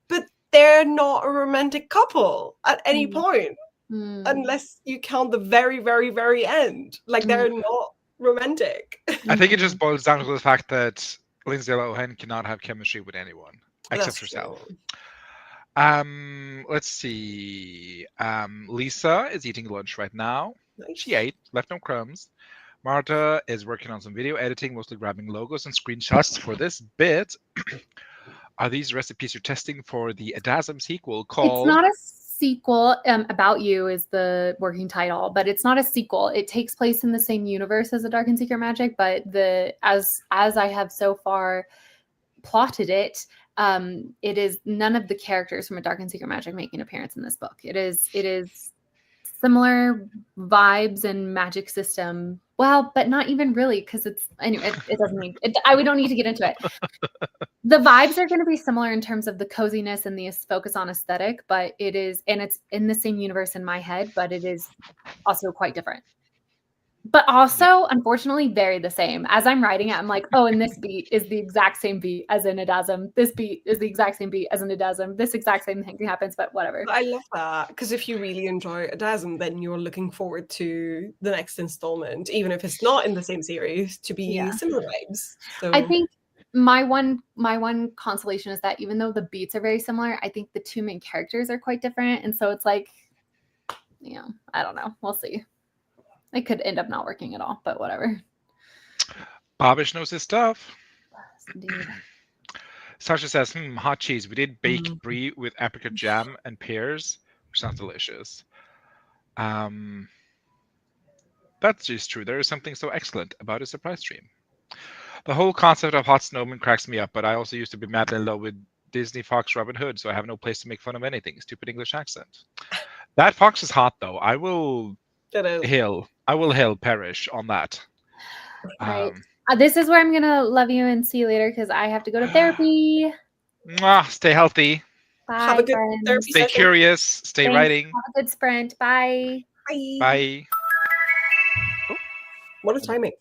Speaker 2: but they're not a romantic couple at any point, unless you count the very, very, very end. Like they're not romantic.
Speaker 1: I think it just boils down to the fact that Lindsay Lohan cannot have chemistry with anyone except herself. Let's see. Lisa is eating lunch right now. Nice. She ate, left no crumbs. Marta is working on some video editing, mostly grabbing logos and screenshots for this bit. Are these recipes you're testing for the Adasm sequel called?
Speaker 3: It's not a sequel. About You is the working title, but it's not a sequel. It takes place in the same universe as A Dark and Secret Magic, but as I have so far plotted it, it is none of the characters from A Dark and Secret Magic make an appearance in this book. It is similar vibes and magic system. Well, but not even really, because it doesn't mean it. We don't need to get into it. The vibes are going to be similar in terms of the coziness and the focus on aesthetic, but it's in the same universe in my head, but it is also quite different. But also, unfortunately, very the same. As I'm writing it, I'm like, oh, and this beat is the exact same beat as in Adasm. This beat is the exact same beat as in Adasm. This exact same thing happens, but whatever.
Speaker 2: I love that, because if you really enjoy Adasm, then you're looking forward to the next installment, even if it's not in the same series, to be similar vibes. So
Speaker 3: I think my one consolation is that even though the beats are very similar, I think the two main characters are quite different. And so it's like, I don't know. We'll see. It could end up not working at all, but whatever.
Speaker 1: Bobish knows his stuff.
Speaker 3: Yes, indeed.
Speaker 1: Sasha says, hot cheese. We did bake brie with apricot jam and pears, which sounds delicious. That's just true. There is something so excellent about a surprise stream. The whole concept of hot snowman cracks me up, but I also used to be madly in love with Disney Fox Robin Hood, so I have no place to make fun of anything. Stupid English accent. That fox is hot, though. I will perish on that.
Speaker 3: Right. This is where I'm going to love you and see you later because I have to go to therapy.
Speaker 1: Stay healthy.
Speaker 3: Bye,
Speaker 2: have a good therapy
Speaker 1: Stay
Speaker 2: session.
Speaker 1: Curious. Stay
Speaker 3: Thanks.
Speaker 1: writing.
Speaker 3: Have a good sprint. Bye.
Speaker 2: Bye.
Speaker 1: Bye.
Speaker 2: What a timing.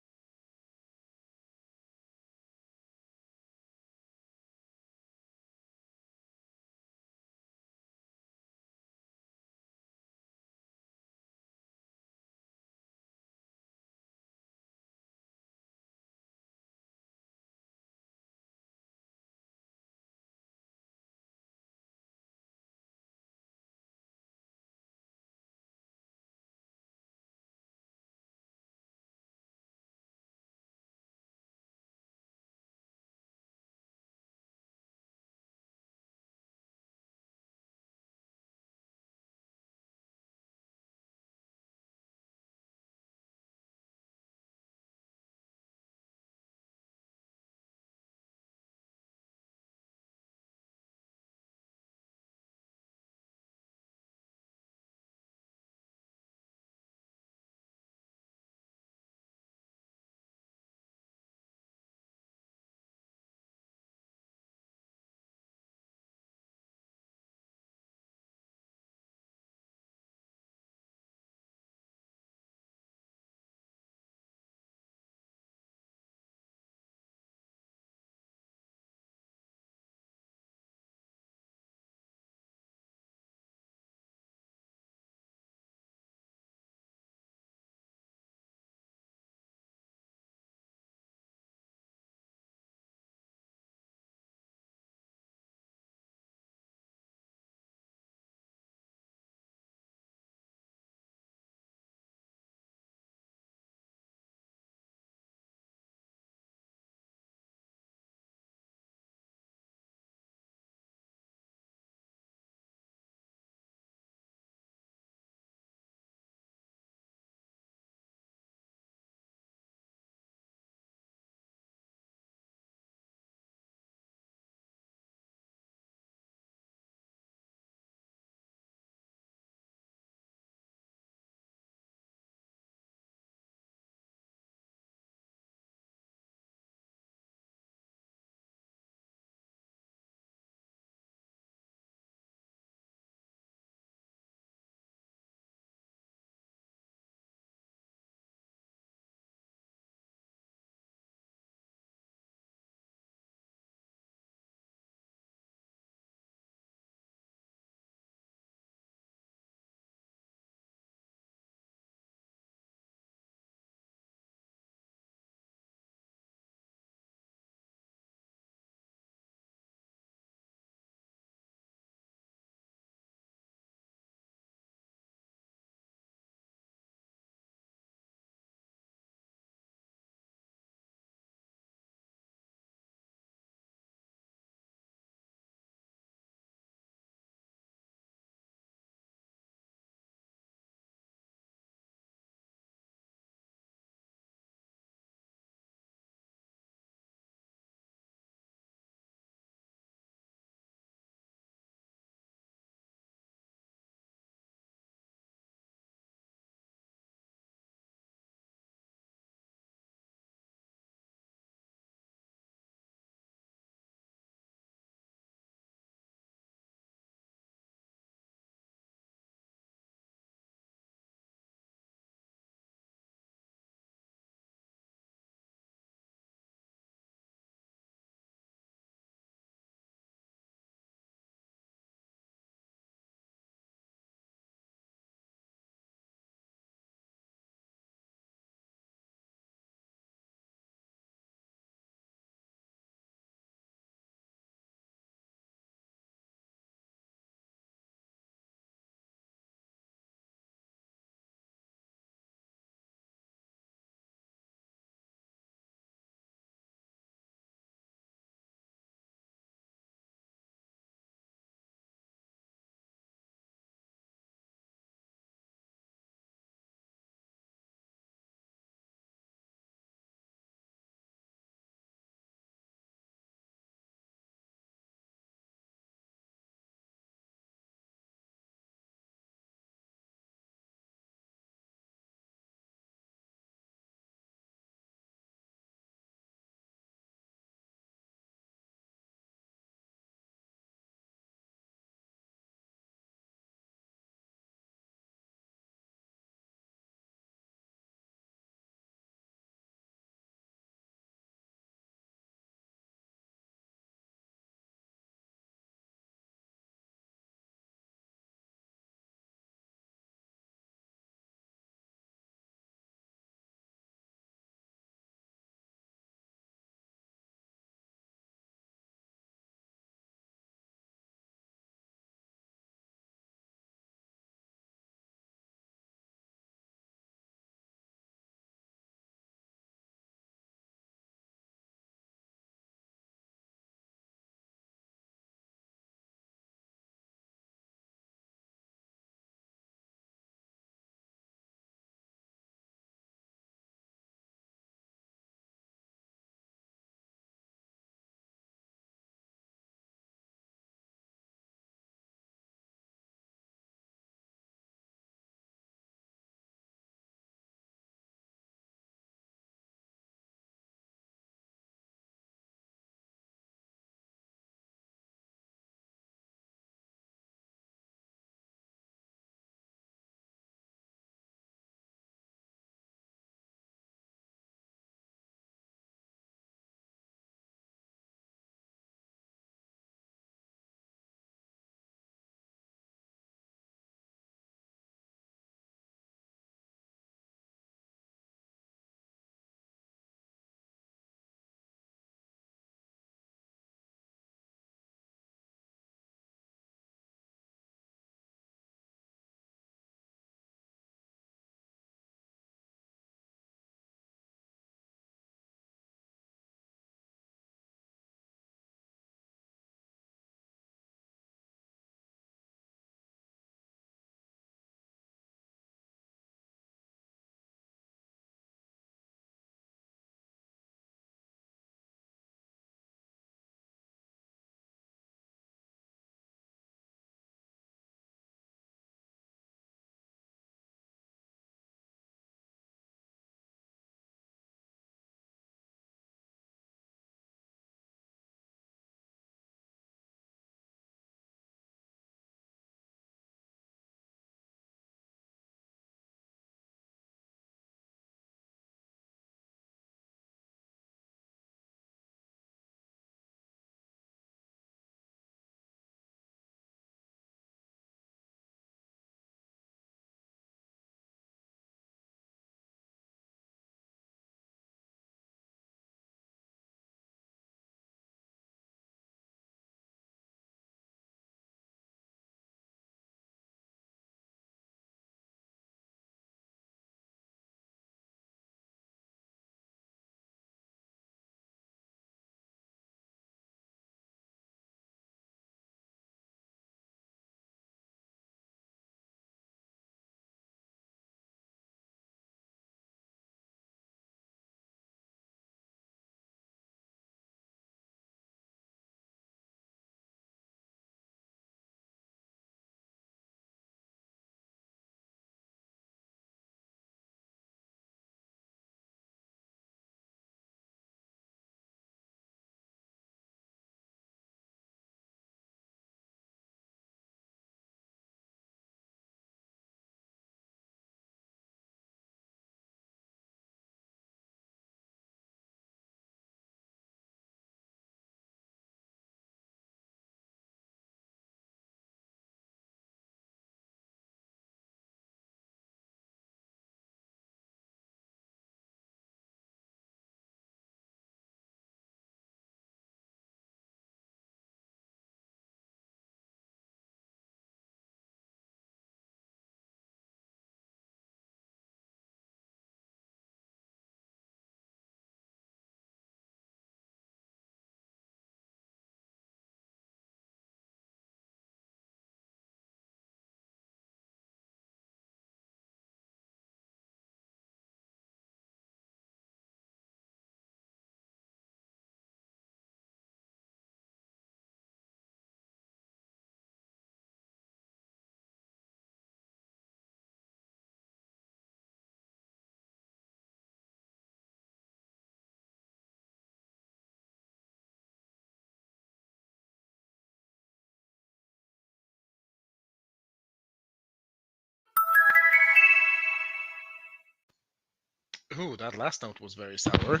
Speaker 1: Ooh, that last note was very sour.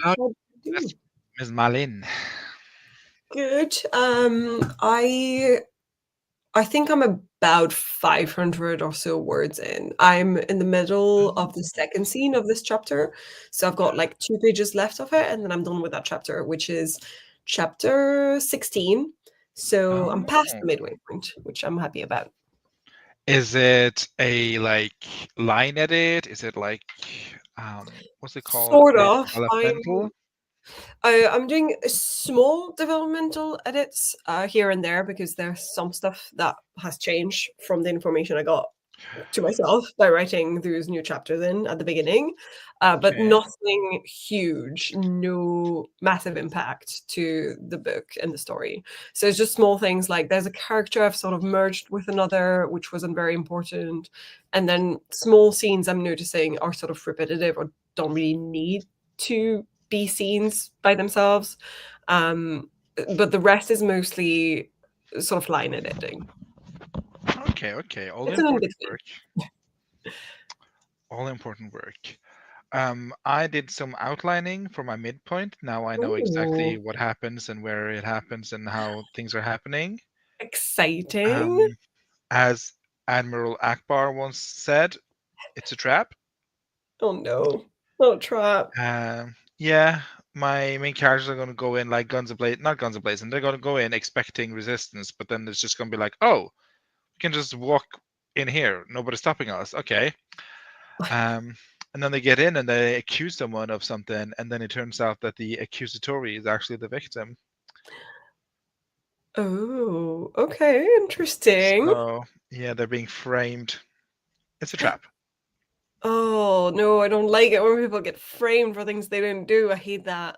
Speaker 1: How
Speaker 2: What do you
Speaker 1: that's
Speaker 2: do?
Speaker 1: Ms. Malin?
Speaker 2: Good. I think I'm about 500 or so words in. I'm in the middle of the second scene of this chapter. So I've got like 2 pages left of it, and then I'm done with that chapter, which is chapter 16. So I'm past
Speaker 1: Oh.
Speaker 2: the midway point, which I'm happy about.
Speaker 1: Is it a like line edit? Is it like what's it called?
Speaker 2: Sort of.
Speaker 1: Developmental?
Speaker 2: I'm doing small developmental edits here and there because there's some stuff that has changed from the information I got to myself by writing those new chapters in at the beginning, but
Speaker 1: Okay.
Speaker 2: nothing huge, no massive impact to the book and the story. So it's just small things like there's a character I've sort of merged with another, which wasn't very important. And then small scenes I'm noticing are sort of repetitive or don't really need to be scenes by themselves. But the rest is mostly sort of line editing.
Speaker 1: Okay, okay. All
Speaker 2: It's an in
Speaker 1: important
Speaker 2: between.
Speaker 1: work. All important work. I did some outlining for my midpoint. Now I know exactly
Speaker 2: Ooh,
Speaker 1: what happens and where it happens and how things are happening.
Speaker 2: exciting.
Speaker 1: Um, as Admiral Akbar once said, it's a trap.
Speaker 2: Oh no. Oh, trap.
Speaker 1: Yeah, my main characters are going to go in like guns ablaze, not guns ablazing. They're going to go in expecting resistance, but then it's just going to be like, oh, we can just walk in here. Nobody's stopping us. Okay. Um, and then they get in and they accuse someone of something, and then it turns out that the accusatory is actually the victim.
Speaker 2: Oh, okay, interesting.
Speaker 1: So yeah, they're being framed. It's a trap.
Speaker 2: Oh no, I don't like it when people get framed for things they didn't do. I hate that.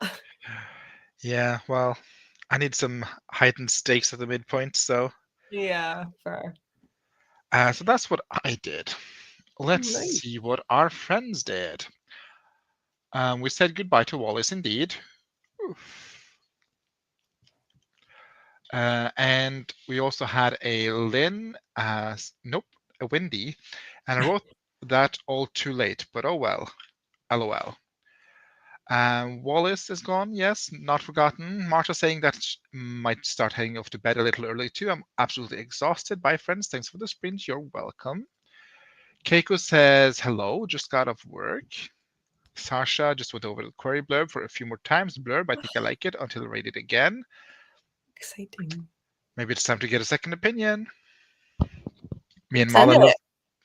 Speaker 1: Yeah, well, I need some heightened stakes at the midpoint, so
Speaker 2: Yeah, fair.
Speaker 1: so that's what I did. Let's
Speaker 2: Nice.
Speaker 1: see what our friends did. We said goodbye to Wallis, indeed. Oof. And we also had a Lynn, nope, a Windy, and I wrote that all too late, but oh well, lol. Wallis is gone, yes, not forgotten. Marta saying that might start heading off to bed a little early too. I'm absolutely exhausted. Bye, friends. Thanks for the sprint. You're welcome. Keiko says, hello, just got off work. Sasha just went over the query blurb for a few more times. Blurb, I think I like it until I read it again.
Speaker 2: Exciting.
Speaker 1: Maybe it's time to get a second opinion. Me and
Speaker 2: Send
Speaker 1: Malin
Speaker 2: it.
Speaker 1: love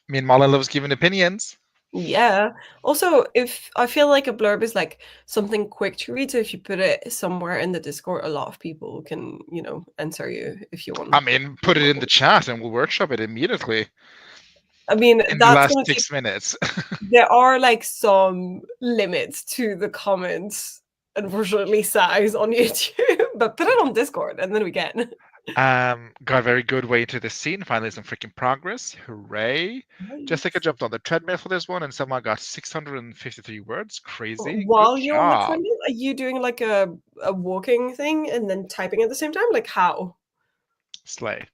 Speaker 1: Me and Malin loves giving opinions.
Speaker 2: Yeah. Also, if I feel like a blurb is like something quick to read, so if you put it somewhere in the Discord, a lot of people can, answer you if you want.
Speaker 1: I mean, put it in the chat and we'll workshop it immediately
Speaker 2: I mean,
Speaker 1: in the
Speaker 2: that's
Speaker 1: last
Speaker 2: gonna take
Speaker 1: 6 minutes.
Speaker 2: there are like some limits to the comments, unfortunately, size on YouTube, but put it on Discord and then we can.
Speaker 1: Got a very good way to the scene. Finally, some freaking progress. Hooray. Jessica
Speaker 2: Nice.
Speaker 1: jumped on the treadmill for this one and somehow got 653 words. Crazy. Good
Speaker 2: While you're on the
Speaker 1: job.
Speaker 2: treadmill, are you doing like a walking thing and then typing at the same time? Like how?
Speaker 1: Slay.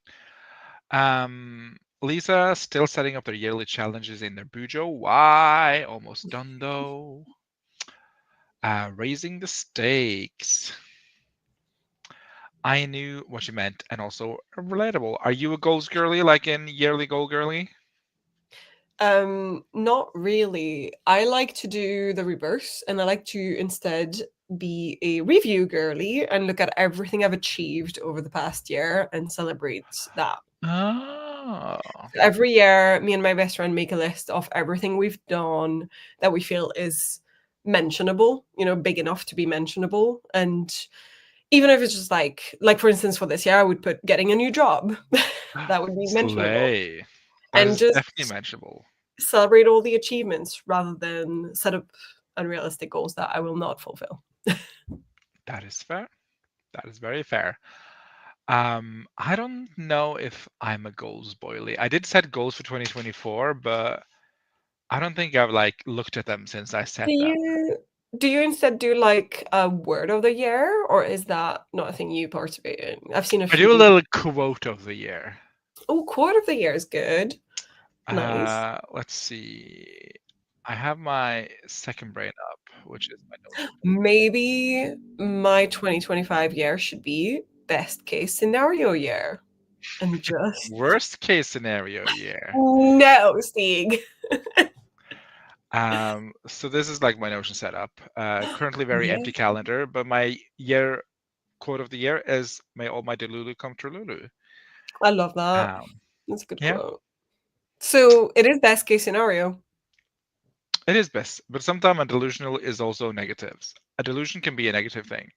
Speaker 1: Lisa still setting up their yearly challenges in their bujo. Why? Almost done though. Raising the stakes. I knew what you meant and also relatable. Are you a goals girly like in yearly goal girly?
Speaker 2: Not really. I like to do the reverse, and I like to instead be a review girly and look at everything I've achieved over the past year and celebrate that.
Speaker 1: Oh.
Speaker 2: So every year, me and my best friend make a list of everything we've done that we feel is mentionable, big enough to be mentionable. And even if it's just like for instance, for this year, I would put getting a new job. That would be mentionable.
Speaker 1: Slay. That
Speaker 2: And
Speaker 1: is
Speaker 2: just
Speaker 1: definitely mentionable.
Speaker 2: celebrate all the achievements rather than set up unrealistic goals that I will not fulfill.
Speaker 1: That is fair. That is very fair. I don't know if I'm a goals boily. I did set goals for 2024, but I don't think I've like looked at them since I
Speaker 2: Do
Speaker 1: set them.
Speaker 2: you instead do like a word of the year, or is that not a thing you participate in? I've seen a
Speaker 1: I
Speaker 2: few
Speaker 1: do a
Speaker 2: people.
Speaker 1: little quote of the year.
Speaker 2: Oh, quote of the year is good. Nice.
Speaker 1: Let's see. I have my second brain up, which is my Notion.
Speaker 2: Maybe my 2025 year should be best case scenario year. And just
Speaker 1: Worst case scenario year.
Speaker 2: no, Stig.
Speaker 1: So this is like my Notion setup. Currently very
Speaker 2: Yeah,
Speaker 1: empty calendar, but my year quote of the year is "May all my delulu come true lulu."
Speaker 2: I love that.
Speaker 1: Um,
Speaker 2: That's a good
Speaker 1: yeah,
Speaker 2: quote. So it is best case scenario.
Speaker 1: it is best, but sometimes a delusional is also negatives. A delusion can be a negative thing.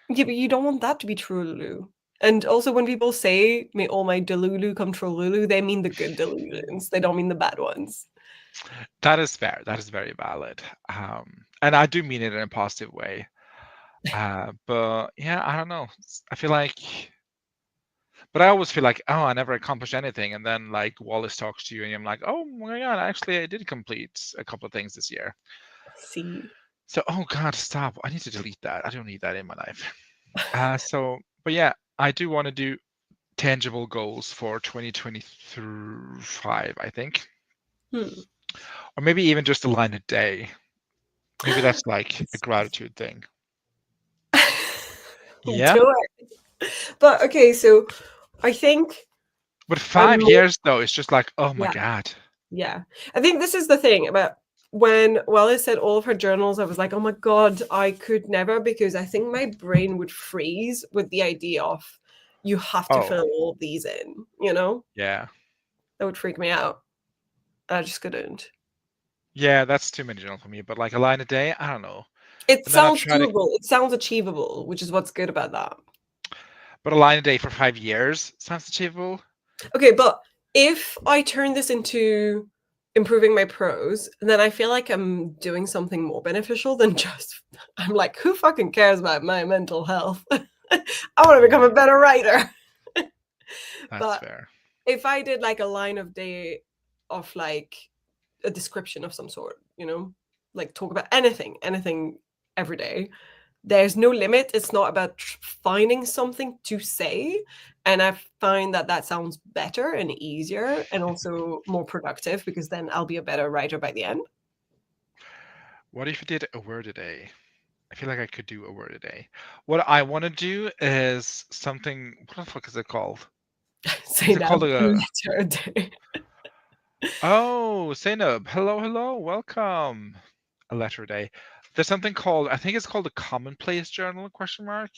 Speaker 2: Yeah, but you don't want that to be true, Lulu. And also, when people say "May all my delulu come true, Lulu," they mean the good delusions. They don't mean the bad ones.
Speaker 1: That is fair. That is very valid. And I do mean it in a positive way. But yeah, I don't know. I feel like, but I always feel like, oh, I never accomplished anything. And then like Wallis talks to you, and I'm like, oh my God, actually, I did complete a couple of things this year.
Speaker 2: See,
Speaker 1: So, oh God, stop. I need to delete that. I don't need that in my life. But yeah, I do want to do tangible goals for 2025, I think.
Speaker 2: hmm.
Speaker 1: Or maybe even just a line a day. Maybe that's like a gratitude thing. Yeah.
Speaker 2: Do it. But okay, so I think
Speaker 1: But
Speaker 2: I'm
Speaker 1: 5 years though, it's just like, oh my
Speaker 2: yeah,
Speaker 1: God.
Speaker 2: yeah. I think this is the thing about when Wallis said all of her journals, I was like, oh my God, I could never, because I think my brain would freeze with the idea of you have to
Speaker 1: Oh,
Speaker 2: fill all of these in, you know?
Speaker 1: yeah.
Speaker 2: That would freak me out. I just couldn't.
Speaker 1: Yeah, that's too many journals for me. But like a line a day, I don't know.
Speaker 2: It
Speaker 1: And then I
Speaker 2: sounds
Speaker 1: try to,
Speaker 2: doable. It sounds achievable, which is what's good about that.
Speaker 1: but a line a day for 5 years sounds achievable.
Speaker 2: Okay, but if I turn this into improving my prose, then I feel like I'm doing something more beneficial than just I'm like, who fucking cares about my mental health? I want to become a better writer.
Speaker 1: That's
Speaker 2: But
Speaker 1: fair.
Speaker 2: if I did like a line of day of like a description of some sort, like talk about anything every day, there's no limit. It's not about finding something to say. And I find that that sounds better and easier and also more productive because then I'll be a better writer by the end.
Speaker 1: What if you did a word a day? I feel like I could do a word a day. What I want to do is something. What the fuck is it called?
Speaker 2: Say
Speaker 1: Is it
Speaker 2: that
Speaker 1: called a?
Speaker 2: letter a day.
Speaker 1: Oh, Zainab. Hello, hello, welcome. A letter a day. There's something called. I think it's called a commonplace journal? Question mark.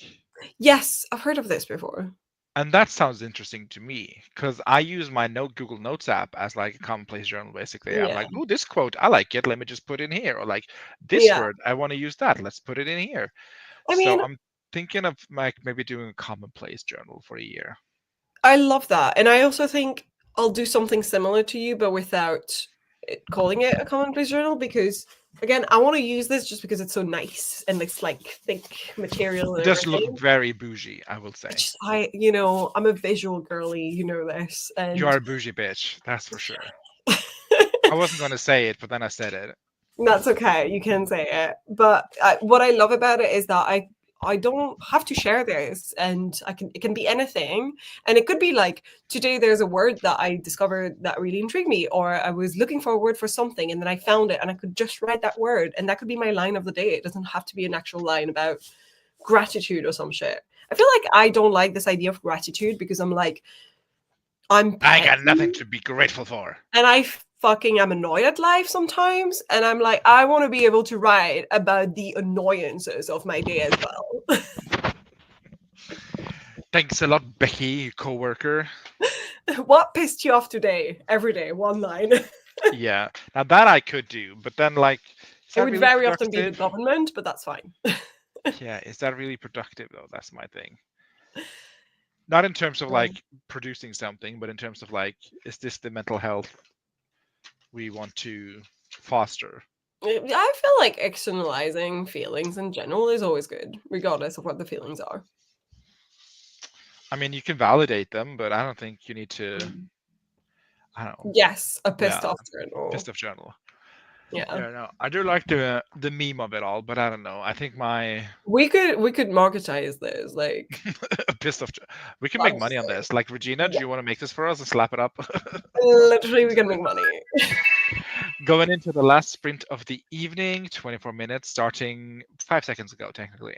Speaker 2: Yes, I've heard of this before.
Speaker 1: And that sounds interesting to me because I use my Google Notes app as like a commonplace journal. Basically, I'm
Speaker 2: Yeah.
Speaker 1: like, oh, this quote, I like it. Let me just put it in here. Or like this
Speaker 2: Yeah.
Speaker 1: word, I want to use that. Let's put it in here.
Speaker 2: I
Speaker 1: So
Speaker 2: mean,
Speaker 1: I'm thinking of like maybe doing a commonplace journal for a year.
Speaker 2: I love that. And I also think I'll do something similar to you, but without calling it a commonplace journal because, again, I want to use this just because it's so nice and it's like thick material
Speaker 1: It
Speaker 2: and
Speaker 1: does look
Speaker 2: everything.
Speaker 1: very bougie, I will say.
Speaker 2: I'm a visual girly, you know this.
Speaker 1: You
Speaker 2: And
Speaker 1: are a bougie bitch, that's for sure. I wasn't going to say it, but then I said it.
Speaker 2: that's okay. You can say it. But what I love about it is that I don't have to share this, and it can be anything, and it could be like today there's a word that I discovered that really intrigued me, or I was looking for a word for something and then I found it and I could just write that word and that could be my line of the day. It doesn't have to be an actual line about gratitude or some shit. I feel like I don't like this idea of gratitude because I'm like I'm
Speaker 1: I got nothing
Speaker 2: petty
Speaker 1: to be grateful for.
Speaker 2: and I fucking am annoyed at life sometimes. And I'm like, I want to be able to write about the annoyances of my day as well.
Speaker 1: Thanks a lot, Becky, co-worker.
Speaker 2: What pissed you off today? Every day, one line.
Speaker 1: Yeah, now that I could do, but then like, is
Speaker 2: It
Speaker 1: that
Speaker 2: would
Speaker 1: really
Speaker 2: very often be the
Speaker 1: productive?
Speaker 2: government, but that's fine.
Speaker 1: Yeah, is that really productive though? That's my thing. Not in terms of like producing something, but in terms of like, is this the mental health we want to foster?
Speaker 2: I feel like externalizing feelings in general is always good, regardless of what the feelings are.
Speaker 1: I mean, you can validate them, but I don't think you need to. I don't know.
Speaker 2: Yes, a
Speaker 1: Yeah,
Speaker 2: pissed off journal.
Speaker 1: pissed off journal.
Speaker 2: Yeah.
Speaker 1: Yeah, no, I do like the meme of it all, but I don't know. I think my
Speaker 2: We could marketize this, like
Speaker 1: pissed off. We can make
Speaker 2: I'm just
Speaker 1: money on
Speaker 2: saying.
Speaker 1: this. Like Regina, do
Speaker 2: Yeah,
Speaker 1: you want to make this for us and slap it up?
Speaker 2: literally we can make money.
Speaker 1: Going into the last sprint of the evening, 24 minutes, starting 5 seconds ago, technically.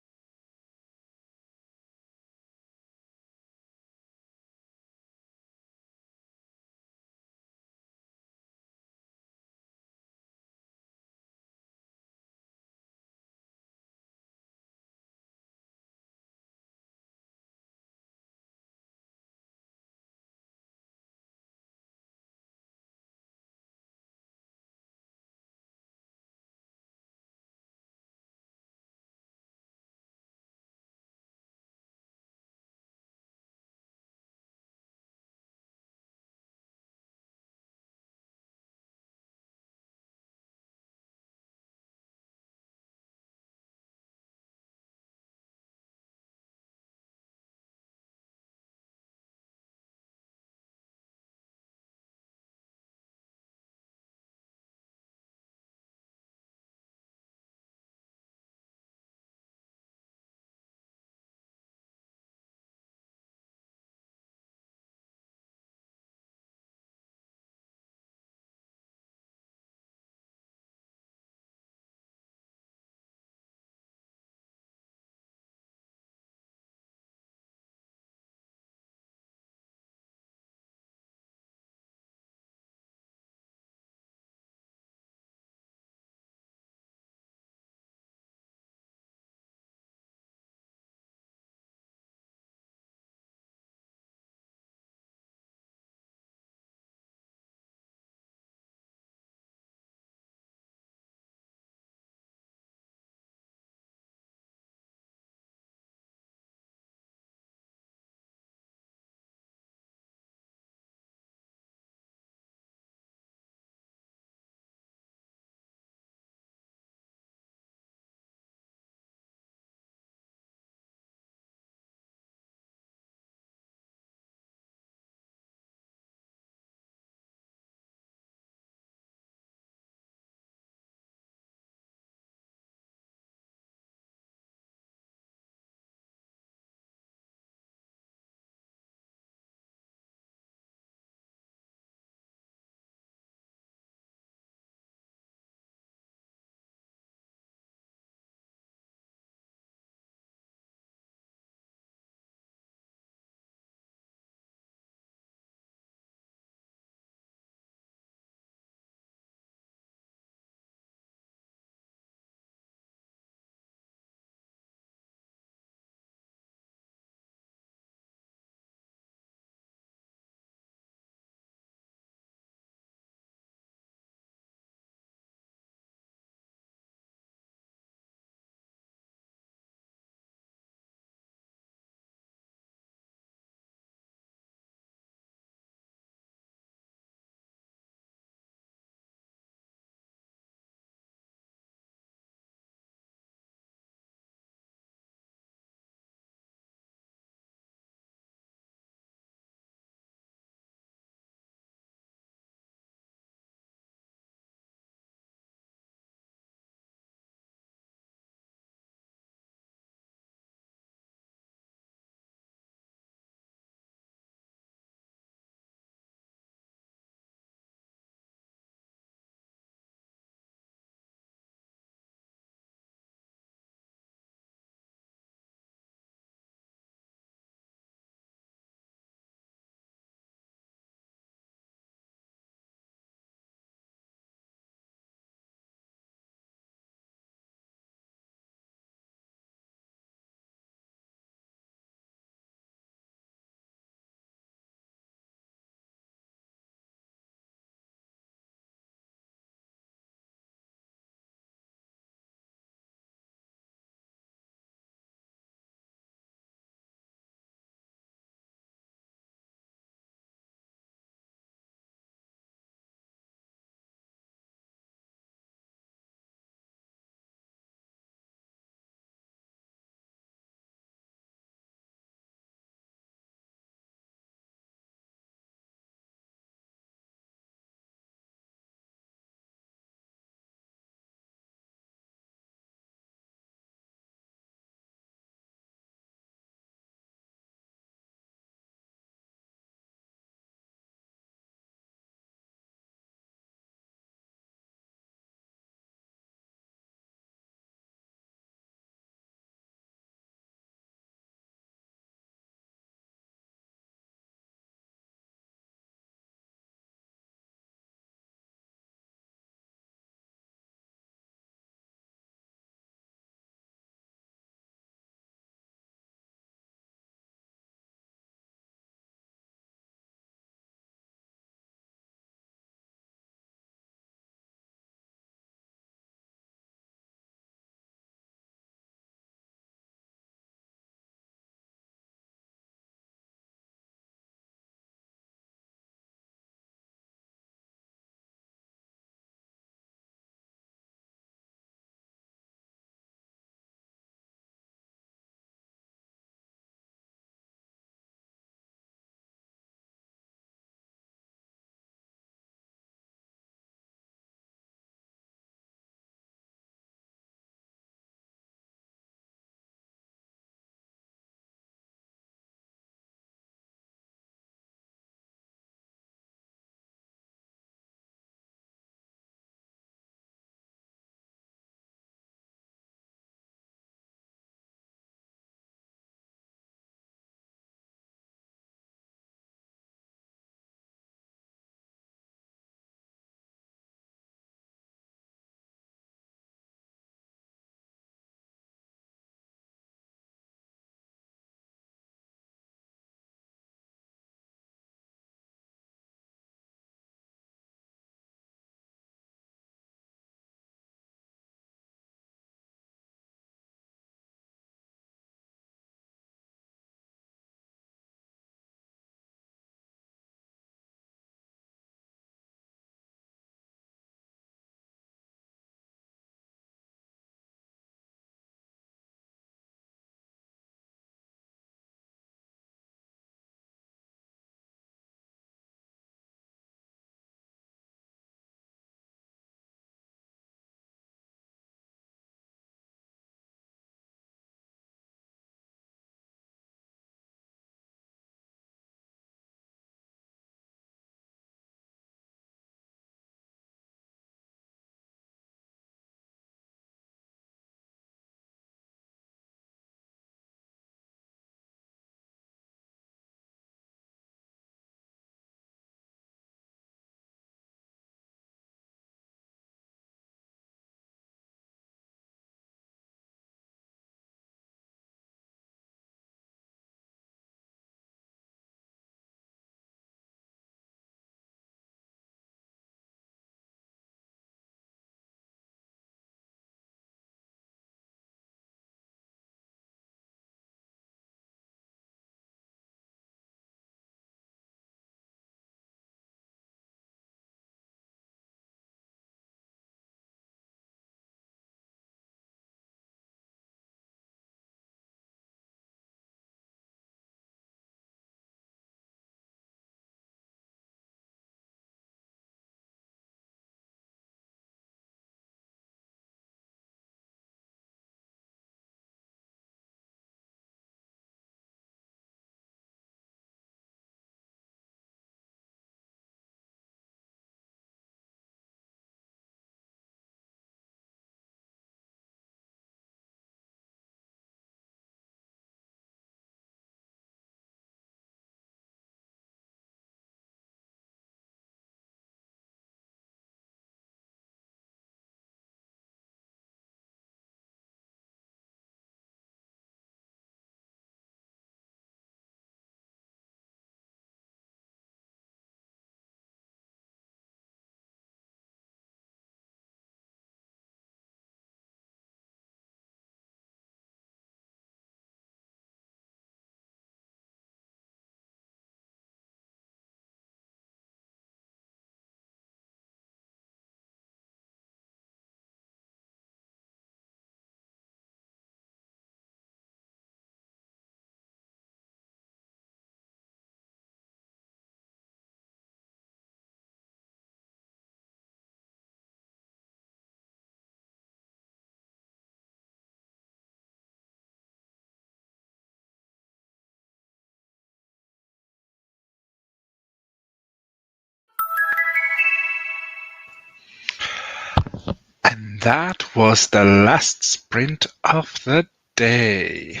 Speaker 1: And that was the last sprint of the day.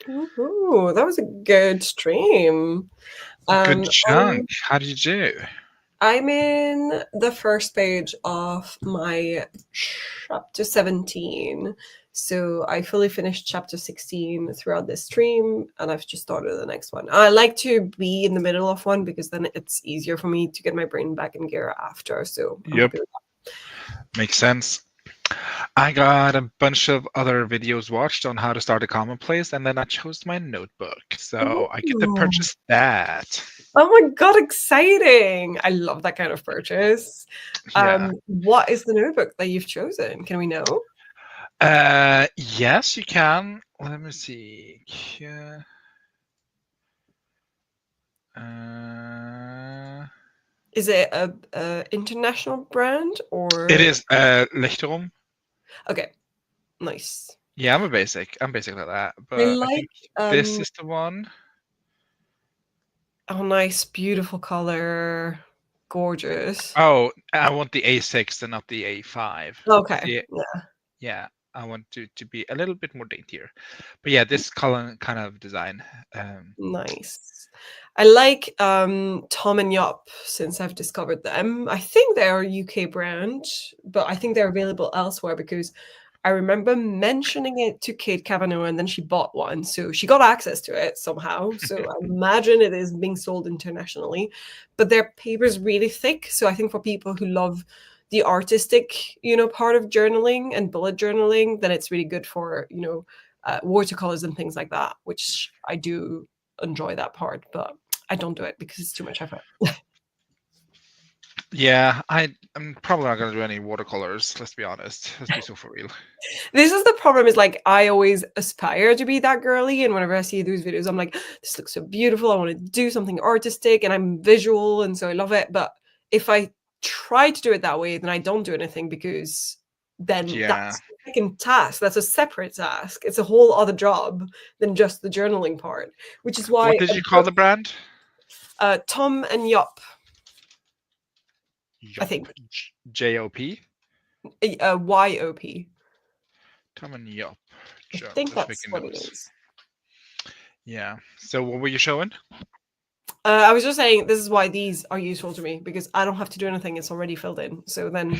Speaker 2: Ooh, that was a good stream.
Speaker 1: Good chunk.
Speaker 2: I'm
Speaker 1: How did you do?
Speaker 2: I'm in the first page of my chapter 17. So I fully finished chapter 16 throughout this stream, and I've just started the next one. I like to be in the middle of one because then it's easier for me to get my brain back in gear after. So I'm
Speaker 1: Yep,
Speaker 2: happy with
Speaker 1: makes sense. I got a bunch of other videos watched on how to start a commonplace, and then I chose my notebook.
Speaker 2: that.
Speaker 1: So I get to
Speaker 2: Ooh.
Speaker 1: purchase that.
Speaker 2: Oh my god, exciting! I love that kind of purchase.
Speaker 1: Yeah.
Speaker 2: What is the notebook that you've chosen? Can we know?
Speaker 1: Yes, you can. Let me see. Yeah. Uh,
Speaker 2: Is it a international brand
Speaker 1: it
Speaker 2: or
Speaker 1: is Lechterum.
Speaker 2: okay, nice.
Speaker 1: Yeah, I'm a basic. I'm basic like that.
Speaker 2: I
Speaker 1: But I think
Speaker 2: like
Speaker 1: this is the one.
Speaker 2: oh nice, beautiful color, gorgeous.
Speaker 1: Oh, I want the A6 and not the A5.
Speaker 2: Okay,
Speaker 1: The
Speaker 2: yeah,
Speaker 1: Yeah, I want to be a little bit more daintier. But yeah, this color kind of design.
Speaker 2: nice. I like Tom and Yop since I've discovered them. I think they're a UK brand, but I think they're available elsewhere because I remember mentioning it to Kate Cavanaugh and then she bought one. So she got access to it somehow. So I imagine it is being sold internationally. But their paper is really thick. So I think for people who love the artistic, part of journaling and bullet journaling, then it's really good for, watercolors and things like that, which I do enjoy that part, but I don't do it because it's too much effort.
Speaker 1: Yeah, I'm probably not gonna do any watercolors. Let's be honest. Let's be so for real.
Speaker 2: This is the problem is like I always aspire to be that girly, and whenever I see those videos I'm like, this looks so beautiful, I want to do something artistic, and I'm visual and so I love it. But if I try to do it that way, then I don't do anything because then
Speaker 1: Yeah.
Speaker 2: that's a second task, that's a separate task, it's a whole other job than just the journaling part, which is
Speaker 1: What
Speaker 2: why
Speaker 1: did you call the brand?
Speaker 2: Tom and Yop, I
Speaker 1: Yop.
Speaker 2: think
Speaker 1: J-O-P.
Speaker 2: YOP,
Speaker 1: Tom and Yop.
Speaker 2: I
Speaker 1: Sure.
Speaker 2: think
Speaker 1: Just
Speaker 2: that's
Speaker 1: making
Speaker 2: what it
Speaker 1: notes.
Speaker 2: is.
Speaker 1: Yeah. So what were you showing?
Speaker 2: I was just saying this is why these are useful to me because I don't have to do anything, it's already filled in, so then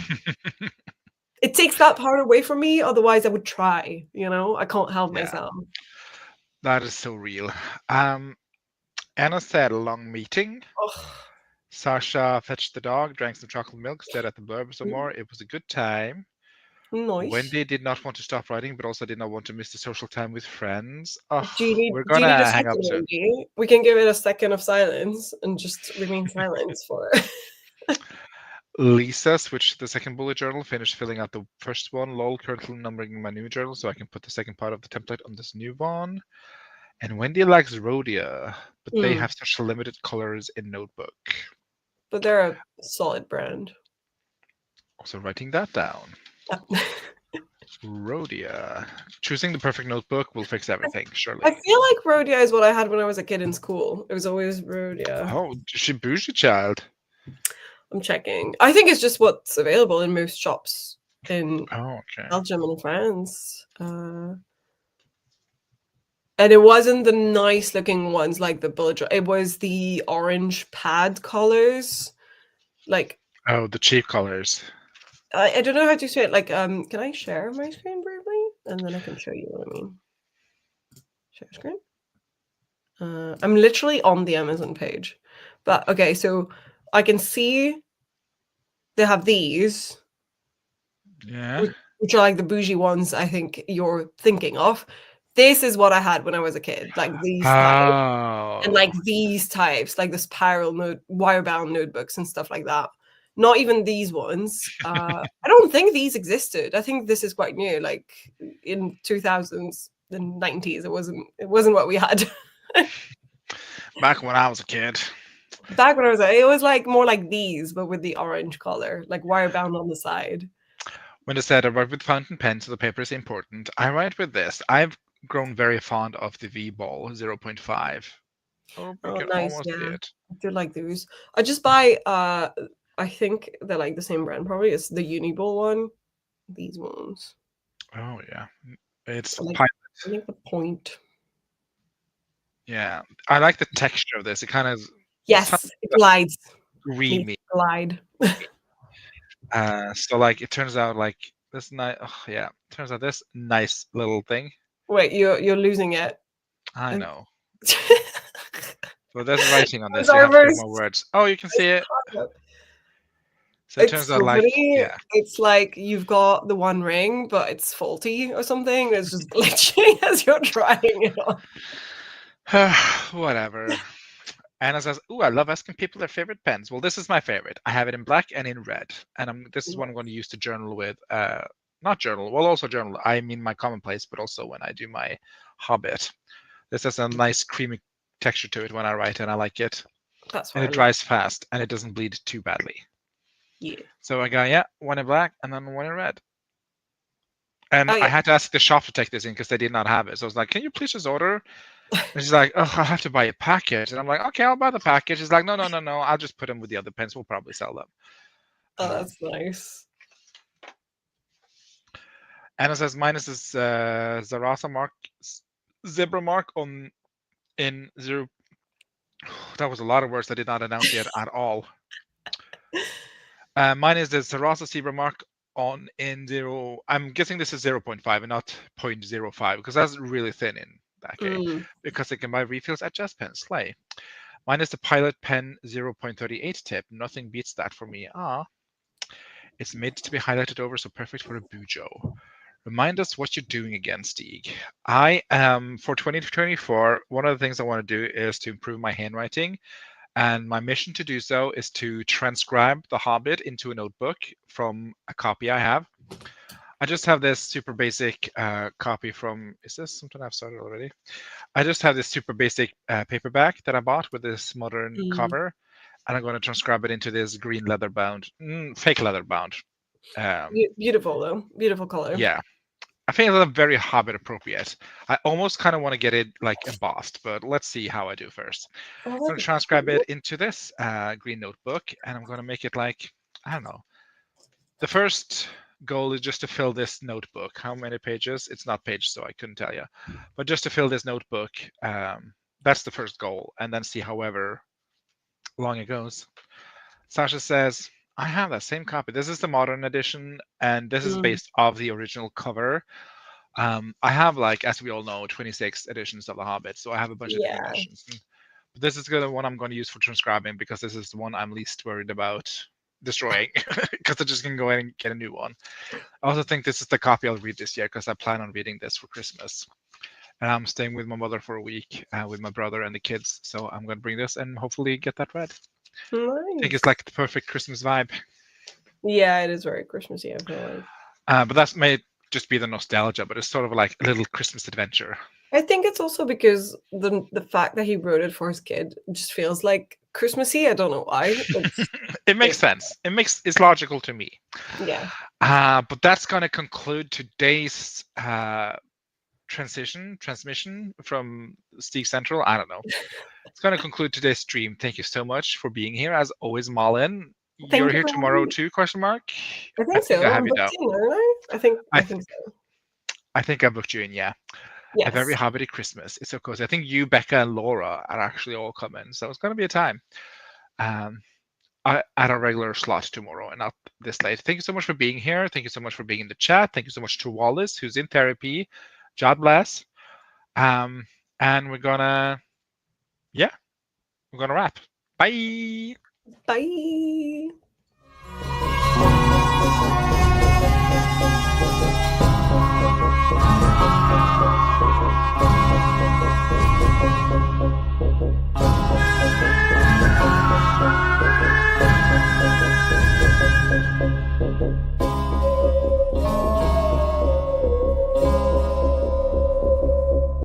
Speaker 2: it takes that part away from me. Otherwise I would try, I can't help
Speaker 1: Yeah,
Speaker 2: myself.
Speaker 1: that is so real. Anna said a long meeting.
Speaker 2: Oh,
Speaker 1: Sasha fetched the dog, drank some chocolate milk, stayed at the blurb some more. It was a good time.
Speaker 2: nice.
Speaker 1: Wendy did not want to stop writing, but also did not want to miss the social time with friends. Oh,
Speaker 2: Do you need
Speaker 1: we're
Speaker 2: do you need a
Speaker 1: gonna hang
Speaker 2: second,
Speaker 1: up soon.
Speaker 2: Wendy? We can give it a second of silence and just remain silent for
Speaker 1: Lisa switched to the second bullet journal, finished filling out the first one. Lol, currently numbering my new journal so I can put the second part of the template on this new one. And Wendy likes Rhodia, but they have such limited colors in Notebook.
Speaker 2: but they're a solid brand.
Speaker 1: Also writing that down. Rhodia. Choosing the perfect notebook will fix everything, surely.
Speaker 2: I feel like Rhodia is what I had when I was a kid in school. It was always Rhodia.
Speaker 1: Oh, she bougie child.
Speaker 2: I'm checking. I think it's just what's available in most shops in
Speaker 1: Oh, okay.
Speaker 2: Belgium and France. And it wasn't the nice looking ones like the bullet journal. It was the orange pad colors. Like
Speaker 1: Oh, the cheap colors.
Speaker 2: I don't know how to say it. Like, can I share my screen briefly? And then I can show you what I mean. Share screen. I'm literally on the Amazon page. But okay, so I can see they have these.
Speaker 1: Yeah.
Speaker 2: Which are like the bougie ones I think you're thinking of. This is what I had when I was a kid, like these types, and like
Speaker 1: Oh.
Speaker 2: these types, like the spiral note, wire-bound notebooks and stuff like that. Not even these ones. I don't think these existed. I think this is quite new. Like in 2000s and 90s, it wasn't what we had.
Speaker 1: Back when I was a kid.
Speaker 2: Back when I was, it was like more like these, but with the orange color, like wire-bound on the side.
Speaker 1: When I said I write with fountain pen, so the paper is important, I write with this. I've grown very fond of the V-Ball 0.5. Oh, we
Speaker 2: Oh,
Speaker 1: can
Speaker 2: nice.
Speaker 1: almost see
Speaker 2: Yeah.
Speaker 1: it.
Speaker 2: I do like those. I just buy I think they're like the same brand probably. It's the Uniball one. these ones.
Speaker 1: Oh yeah, it's
Speaker 2: I like,
Speaker 1: pilot.
Speaker 2: I like the point.
Speaker 1: Yeah, I like the texture of this. It kind of sounds
Speaker 2: Yes, it glides. Needs
Speaker 1: creamy.
Speaker 2: to glide.
Speaker 1: So like it turns out like this nice. Oh, yeah, turns out this nice little thing.
Speaker 2: Wait, you're losing it.
Speaker 1: I know. So there's writing on this. You
Speaker 2: Our
Speaker 1: have to read
Speaker 2: first
Speaker 1: more words. Oh, you can see it.
Speaker 2: concept.
Speaker 1: So it
Speaker 2: It's
Speaker 1: turns out
Speaker 2: so
Speaker 1: like
Speaker 2: funny.
Speaker 1: yeah.
Speaker 2: It's like you've got the one ring, but it's faulty or something. It's just glitching as you're trying it on.
Speaker 1: Whatever. Anna says, "Ooh, I love asking people their favorite pens." Well, this is my favorite. I have it in black and in red, and this is what I'm going to use to journal with. Not journal. Well, also journal. I mean my commonplace, but also when I do my Hobbit. This has a nice creamy texture to it when I write, and I like it.
Speaker 2: That's
Speaker 1: And
Speaker 2: why
Speaker 1: it
Speaker 2: I love
Speaker 1: dries fast, and it doesn't bleed too badly.
Speaker 2: you.
Speaker 1: So I got one in black and then one in red. And
Speaker 2: Oh,
Speaker 1: I
Speaker 2: yeah.
Speaker 1: had to ask the shop to take this in because they did not have it. So I was like, "Can you please just order?" And she's like, "Oh, I'll have to buy a package." And I'm like, "Okay, I'll buy the package." She's like, "No, no, no, no. I'll just put them with the other pens. We'll probably sell them."
Speaker 2: Oh, that's nice.
Speaker 1: Anna says, "Mine is this Zarasa mark, zebra mark in zero." That was a lot of words I did not announce yet at all. Mine is the Zarasa zebra mark in zero. I'm guessing this is 0.5 and not 0.05 because that's really thin in that case. Because they can buy refills at Just Pen. Slay. Mine is the Pilot Pen 0.38 tip. Nothing beats that for me. It's made to be highlighted over, so perfect for a bujo. Remind us what you're doing again, Stieg. I am for 2024. One of the things I want to do is to improve my handwriting, and my mission to do so is to transcribe The Hobbit into a notebook from a copy I have. I just have this super basic copy from. Is this something I've started already? I just have this super basic paperback that I bought with this modern cover, and I'm going to transcribe it into this green leather bound, fake leather bound.
Speaker 2: Beautiful though, beautiful color.
Speaker 1: Yeah, I think it's very Hobbit appropriate. I almost kind of want to get it like embossed, but let's see how I do first. I'm going to transcribe it into this green notebook, and I'm going to make it like, I don't know. The first goal is just to fill this notebook. How many pages? It's not page, so I couldn't tell you. But just to fill this notebook, that's the first goal, and then see however long it goes. Sasha says, I have that same copy. This is the modern edition, and this is based off the original cover. I have, like, as we all know, 26 editions of The Hobbit, so I have a bunch of different editions. But this is the one I'm going to use for transcribing because this is the one I'm least worried about destroying because I just can go in and get a new one. I also think this is the copy I'll read this year because I plan on reading this for Christmas. And I'm staying with my mother for a week with my brother and the kids, so I'm going to bring this and hopefully get that read.
Speaker 2: Nice.
Speaker 1: I think it's like the perfect Christmas vibe.
Speaker 2: Yeah, it is very Christmassy, I feel like.
Speaker 1: But that may just be the nostalgia, but it's sort of like a little Christmas adventure.
Speaker 2: I think it's also because the fact that he wrote it for his kid just feels like Christmassy. I don't know why.
Speaker 1: It makes sense. It's logical to me.
Speaker 2: Yeah.
Speaker 1: But that's going to conclude today's transmission from Steve Central. I don't know. It's going to conclude today's stream. Thank you so much for being here. As always, Malin. You're here tomorrow too? Question mark.
Speaker 2: I think so.
Speaker 1: I have you down.
Speaker 2: I think so.
Speaker 1: I think I booked you in. Yeah.
Speaker 2: Yes.
Speaker 1: A very Hobbity Christmas. It's so cozy. I think you, Becca, and Laura are actually all coming, so it's going to be a time. At a regular slot tomorrow and not this late. Thank you so much for being here. Thank you so much for being in the chat. Thank you so much to Wallis, who's in therapy. God bless. And we're gonna wrap. Bye.
Speaker 2: Bye.